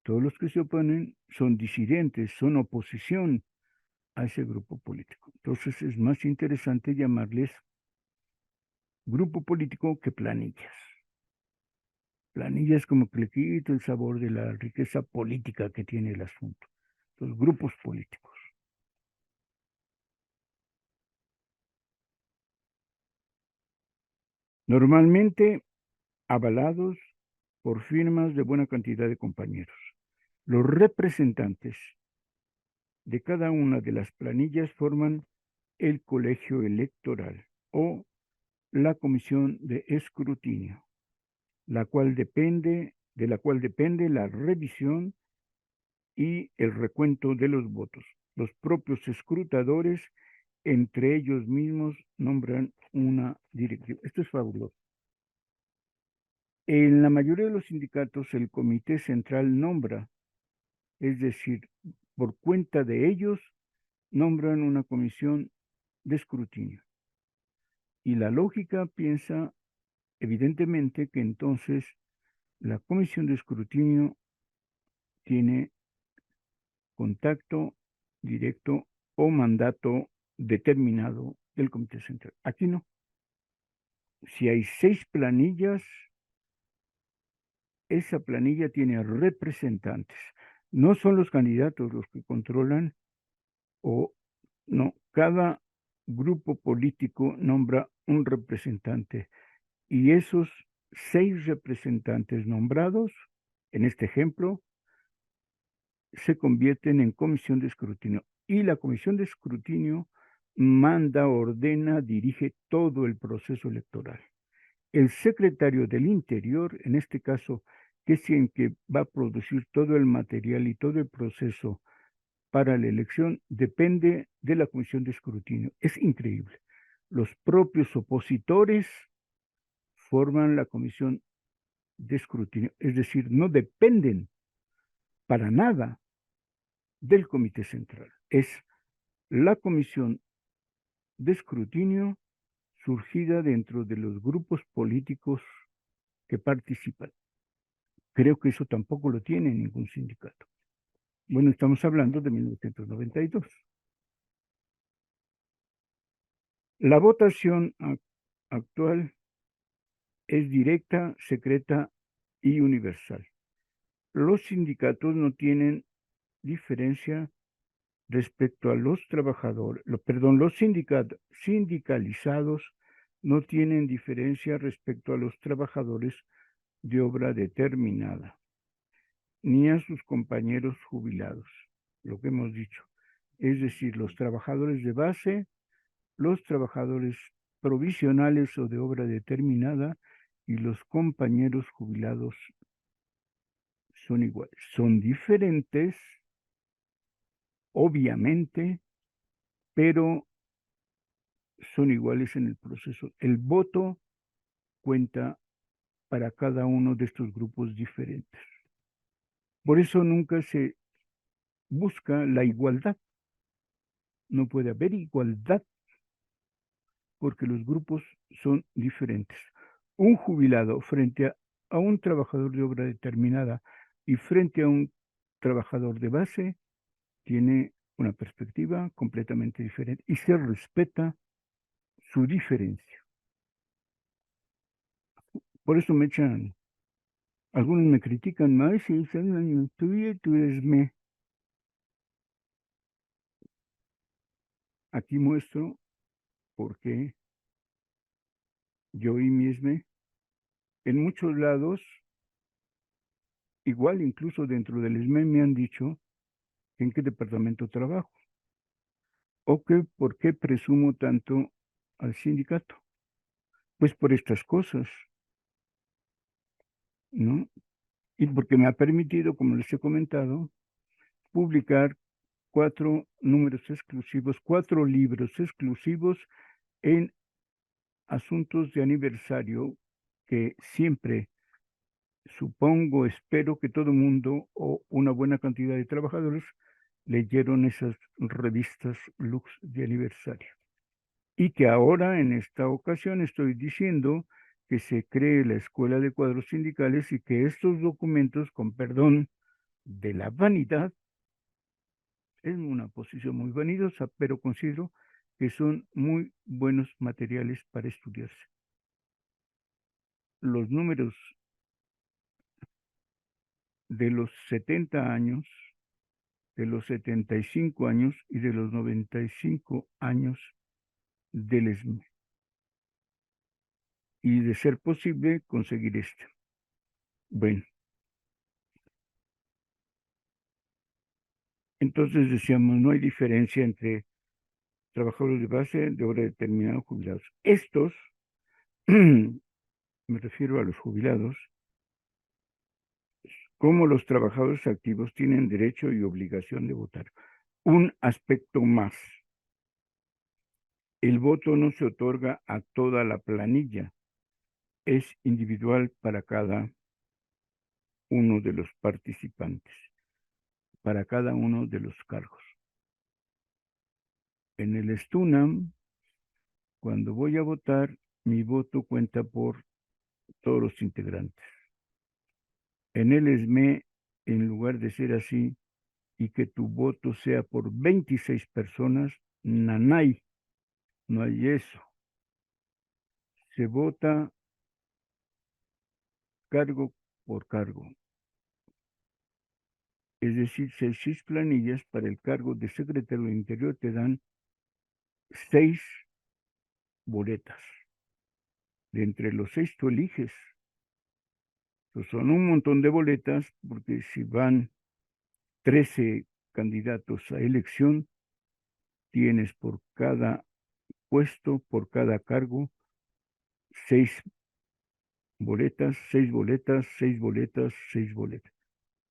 todos los que se oponen son disidentes, son oposición a ese grupo político. Entonces es más interesante llamarles grupo político que planillas. Planillas como que le quita el sabor de la riqueza política que tiene el asunto. Los grupos políticos. Normalmente avalados por firmas de buena cantidad de compañeros. Los representantes de cada una de las planillas forman el colegio electoral o la comisión de escrutinio, de la cual depende la revisión y el recuento de los votos. Los propios escrutadores, entre ellos mismos, nombran una directiva. Esto es fabuloso. En la mayoría de los sindicatos, el comité central nombra, es decir, por cuenta de ellos, nombran una comisión de escrutinio. Y la lógica piensa, evidentemente, que entonces la comisión de escrutinio tiene contacto directo o mandato determinado del comité central. Aquí no. Si hay 6 planillas, esa planilla tiene representantes. No son los candidatos los que controlan o no. Cada grupo político nombra un representante y esos 6 representantes nombrados, en este ejemplo, se convierten en comisión de escrutinio. Y la comisión de escrutinio manda, ordena, dirige todo el proceso electoral. El secretario del Interior, en este caso, que es quien que va a producir todo el material y todo el proceso para la elección, depende de la comisión de escrutinio. Es increíble. Los propios opositores forman la comisión de escrutinio, es decir, no dependen para nada del comité central. Es la comisión de escrutinio surgida dentro de los grupos políticos que participan. Creo que eso tampoco lo tiene ningún sindicato. Bueno, estamos hablando de 1992. La votación actual es directa, secreta y universal. Los sindicatos no tienen diferencia respecto a los trabajadores, los sindicalizados no tienen diferencia respecto a los trabajadores de obra determinada, ni a sus compañeros jubilados, lo que hemos dicho. Es decir, los trabajadores de base, los trabajadores provisionales o de obra determinada y los compañeros jubilados son iguales. Son diferentes, obviamente, pero son iguales en el proceso. El voto cuenta para cada uno de estos grupos diferentes. Por eso nunca se busca la igualdad. No puede haber igualdad porque los grupos son diferentes. Un jubilado frente a un trabajador de obra determinada y frente a un trabajador de base tiene una perspectiva completamente diferente y se respeta su diferencia. Por eso me echan, algunos me critican más y dicen, tú eres me. Aquí muestro por qué yo y mi ESME, en muchos lados, igual incluso dentro del ESME me han dicho en qué departamento trabajo o que por qué presumo tanto al sindicato. Pues por estas cosas, ¿no? Y porque me ha permitido, como les he comentado, publicar 4 números exclusivos, 4 libros exclusivos en asuntos de aniversario que siempre supongo, espero que todo el mundo o una buena cantidad de trabajadores leyeron esas revistas Lux de aniversario. Y que ahora, en esta ocasión, estoy diciendo que se cree la Escuela de Cuadros Sindicales y que estos documentos, con perdón de la vanidad, es una posición muy vanidosa, pero considero que son muy buenos materiales para estudiarse. Los números de los 70 años, de los 75 años y de los 95 años del ESME. Y de ser posible, conseguir este. Bueno, entonces decíamos, no hay diferencia entre trabajadores de base, de hora determinada, jubilados. Estos, me refiero a los jubilados, como los trabajadores activos tienen derecho y obligación de votar. Un aspecto más. El voto no se otorga a toda la planilla, es individual para cada uno de los participantes, para cada uno de los cargos. En el STUNAM, cuando voy a votar, mi voto cuenta por todos los integrantes. En el ESME, en lugar de ser así, y que tu voto sea por 26 personas, nanay, no hay eso. Se vota cargo por cargo. Es decir, 6 planillas para el cargo de secretario del Interior te dan 6 boletas. De entre los 6 tú eliges. Pues son un montón de boletas porque si van 13 candidatos a elección, tienes por cada puesto, por cada cargo, 6 boletas, 6 boletas, 6 boletas, 6 boletas.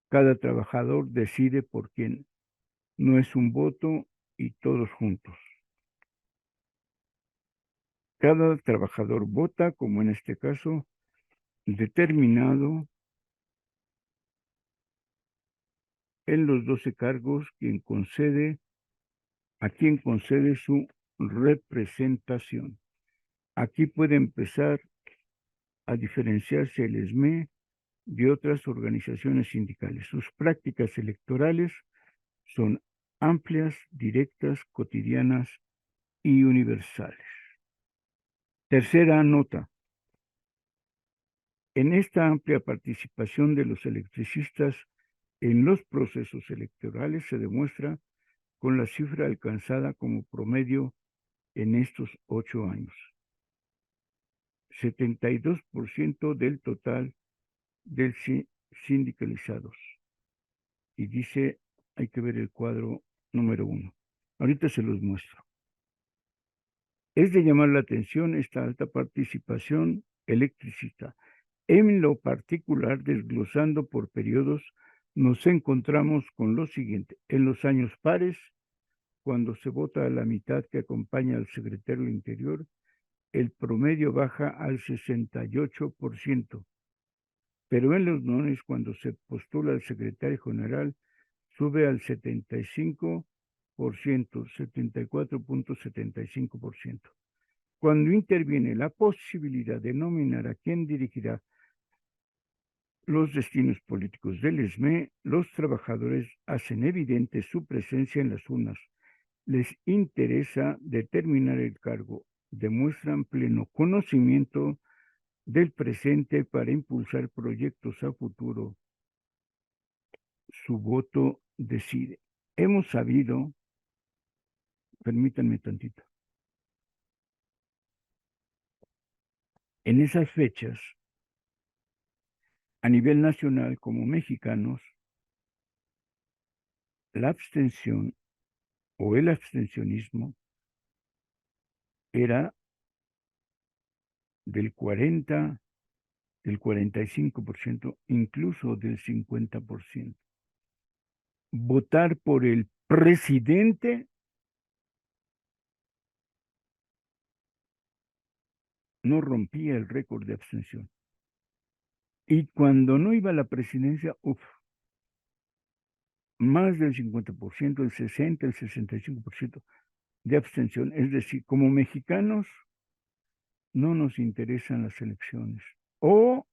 Cada trabajador decide por quién. No es un voto y todos juntos. Cada trabajador vota, como en este caso, determinado en los 12 cargos a quien concede su representación. Aquí puede empezar a diferenciarse el ESME de otras organizaciones sindicales. Sus prácticas electorales son amplias, directas, cotidianas y universales. Tercera nota. En esta amplia participación de los electricistas en los procesos electorales se demuestra con la cifra alcanzada como promedio en estos 8 años. 72% del total de sindicalizados. Y dice, hay que ver el cuadro número 1. Ahorita se los muestro. Es de llamar la atención esta alta participación electricista. En lo particular, desglosando por periodos, nos encontramos con lo siguiente. En los años pares, cuando se vota a la mitad que acompaña al secretario del Interior, el promedio baja al 68%. Pero en los nones, cuando se postula al secretario general, sube al 75%, 74.75%. Cuando interviene la posibilidad de nominar a quien dirigirá los destinos políticos del ESME, los trabajadores hacen evidente su presencia en las urnas. Les interesa determinar el cargo, demuestran pleno conocimiento del presente para impulsar proyectos a futuro. Su voto decide. Hemos sabido, permítanme tantito, en esas fechas, a nivel nacional como mexicanos, la abstención o el abstencionismo era del 40, del 45%, incluso del 50%. Votar por el presidente no rompía el récord de abstención. Y cuando no iba a la presidencia, más del 50%, el 60, el 65% de abstención. Es decir, como mexicanos no nos interesan las elecciones. O,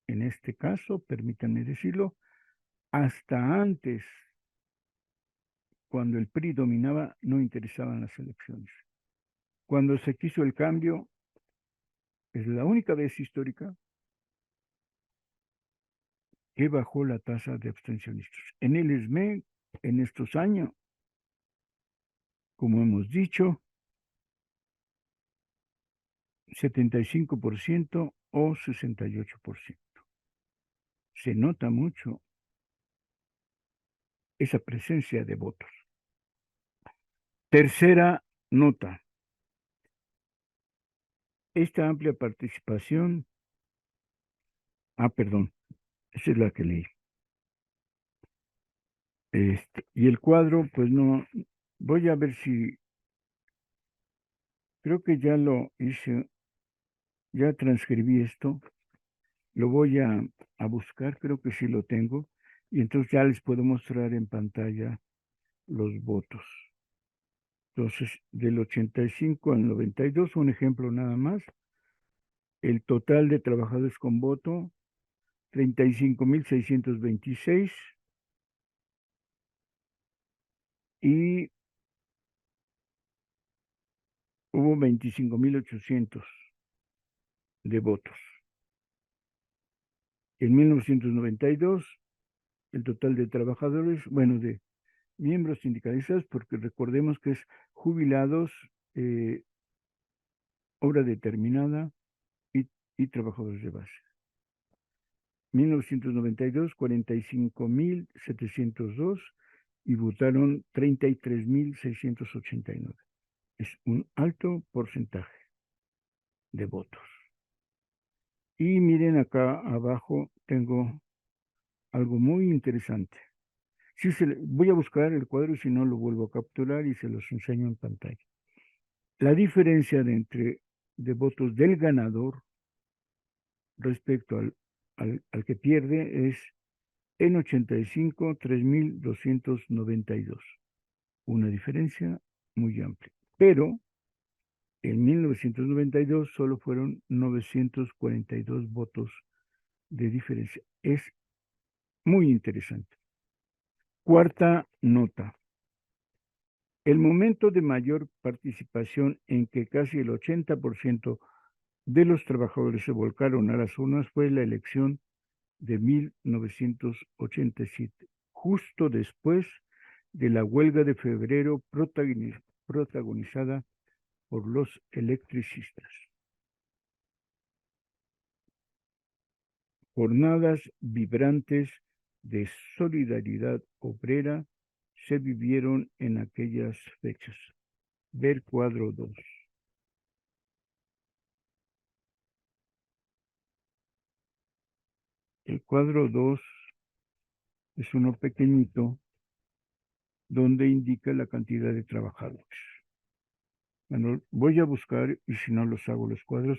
en este caso, permítanme decirlo, hasta antes, cuando el PRI dominaba, no interesaban las elecciones. Cuando se quiso el cambio, es la única vez histórica que bajó la tasa de abstencionistas. En el ESME, en estos años, como hemos dicho, 75% o 68%. Se nota mucho esa presencia de votos. Tercera nota. Esta amplia participación, perdón, esa es la que leí. Y el cuadro, pues no, voy a ver si, creo que ya lo hice, ya transcribí esto, lo voy a buscar, creo que sí lo tengo, y entonces ya les puedo mostrar en pantalla los votos. Entonces, del 85 al 92, un ejemplo nada más, el total de trabajadores con voto, 35,626, y hubo 25,800 de votos. En 1992, el total de trabajadores, bueno, de miembros sindicalizados, porque recordemos que es jubilados, hora determinada y trabajadores de base. 1992, 45,702 y votaron 33,689. Es un alto porcentaje de votos. Y miren acá abajo tengo algo muy interesante. Voy a buscar el cuadro y si no lo vuelvo a capturar y se los enseño en pantalla. La diferencia de votos del ganador respecto al que pierde es en 85, 3,292. Una diferencia muy amplia. Pero en 1992 solo fueron 942 votos de diferencia. Es muy interesante. Cuarta nota. El momento de mayor participación en que casi el 80% de los trabajadores se volcaron a las urnas fue la elección de 1987, justo después de la huelga de febrero protagonizada por los electricistas. Jornadas vibrantes de solidaridad obrera se vivieron en aquellas fechas. Ver cuadro 2. El cuadro 2 es uno pequeñito donde indica la cantidad de trabajadores. Bueno, voy a buscar y si no los hago los cuadros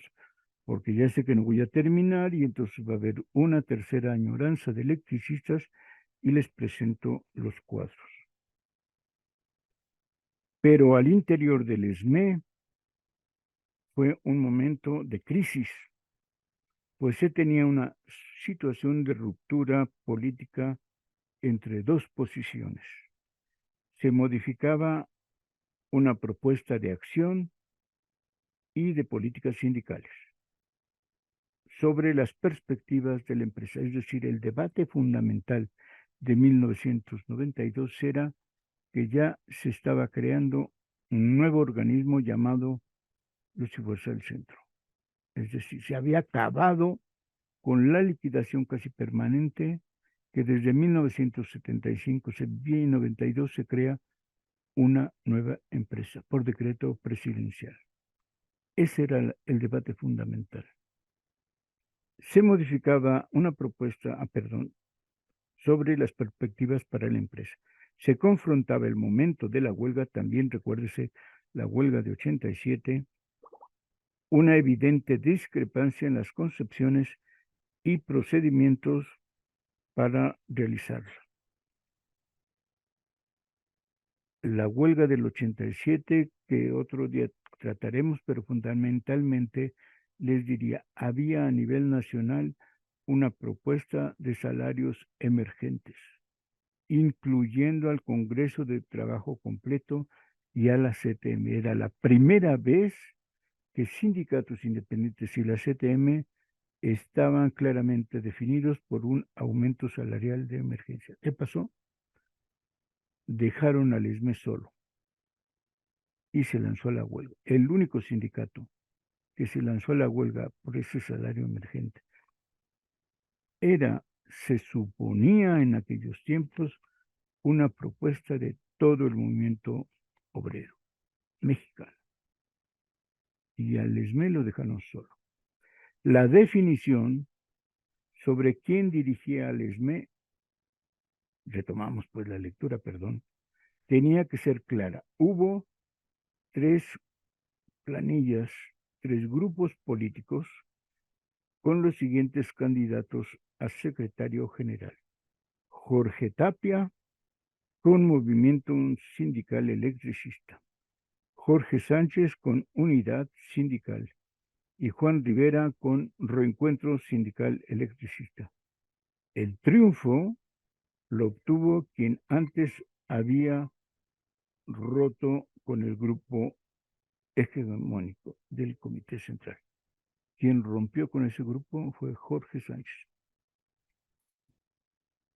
porque ya sé que no voy a terminar y entonces va a haber una tercera añoranza de electricistas y les presento los cuadros. Pero al interior del ESME fue un momento de crisis, pues se tenía una situación de ruptura política entre dos posiciones. Se modificaba una propuesta de acción y de políticas sindicales sobre las perspectivas de la empresa. Es decir, el debate fundamental de 1992 era que ya se estaba creando un nuevo organismo llamado Lucha y Fuerza del Centro. Es decir, se había acabado con la liquidación casi permanente que desde 1975 y 92 se crea una nueva empresa por decreto presidencial. Ese era el debate fundamental. Se modificaba una propuesta, sobre las perspectivas para la empresa. Se confrontaba el momento de la huelga, también recuérdese la huelga de 87, una evidente discrepancia en las concepciones y procedimientos para realizarla. La huelga del 87, que otro día trataremos, pero fundamentalmente les diría, había a nivel nacional una propuesta de salarios emergentes, incluyendo al Congreso de Trabajo Completo y a la CTM. Era la primera vez que sindicatos independientes y la CTM estaban claramente definidos por un aumento salarial de emergencia. ¿Qué pasó? Dejaron al ESME solo y se lanzó a la huelga. El único sindicato que se lanzó a la huelga por ese salario emergente era, se suponía en aquellos tiempos, una propuesta de todo el movimiento obrero mexicano. Y al ESME lo dejaron solo. La definición sobre quién dirigía al ESME, retomamos pues la lectura, perdón, tenía que ser clara. Hubo 3 planillas, 3 grupos políticos con los siguientes candidatos a secretario general. Jorge Tapia, con Movimiento Sindical Electricista. Jorge Sánchez, con Unidad Sindical. Y Juan Rivera, con Reencuentro Sindical Electricista. El triunfo lo obtuvo quien antes había roto con el grupo hegemónico del Comité Central. Quien rompió con ese grupo fue Jorge Sánchez.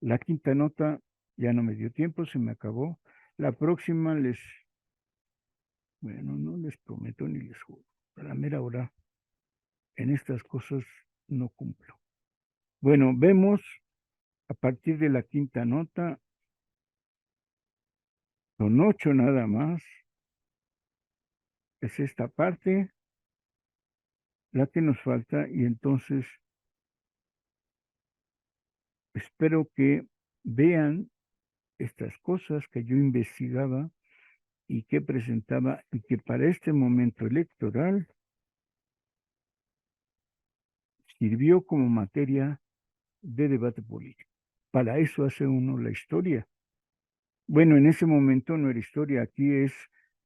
La quinta nota ya no me dio tiempo, se me acabó. La próxima no les prometo ni les juro. A la mera hora, en estas cosas no cumplo. Bueno, vemos a partir de la quinta nota, son 8 nada más. Es esta parte la que nos falta y entonces espero que vean estas cosas que yo investigaba y que presentaba y que para este momento electoral sirvió como materia de debate político. Para eso hace uno la historia. Bueno, en ese momento no era historia, aquí es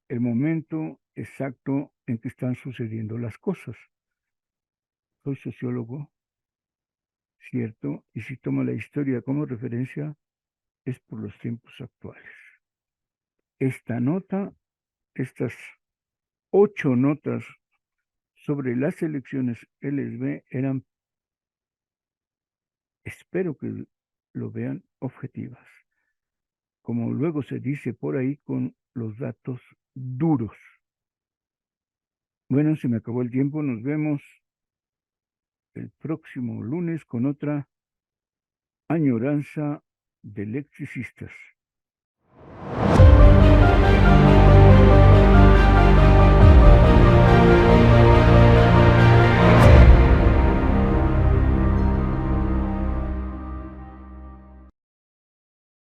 el momento exacto en que están sucediendo las cosas. Soy sociólogo, cierto, y si tomo la historia como referencia es por los tiempos actuales. Esta nota, estas 8 notas sobre las elecciones LSB eran, espero que lo vean, objetivas. Como luego se dice por ahí, con los datos duros. Bueno, se me acabó el tiempo, nos vemos el próximo lunes con otra añoranza de electricistas.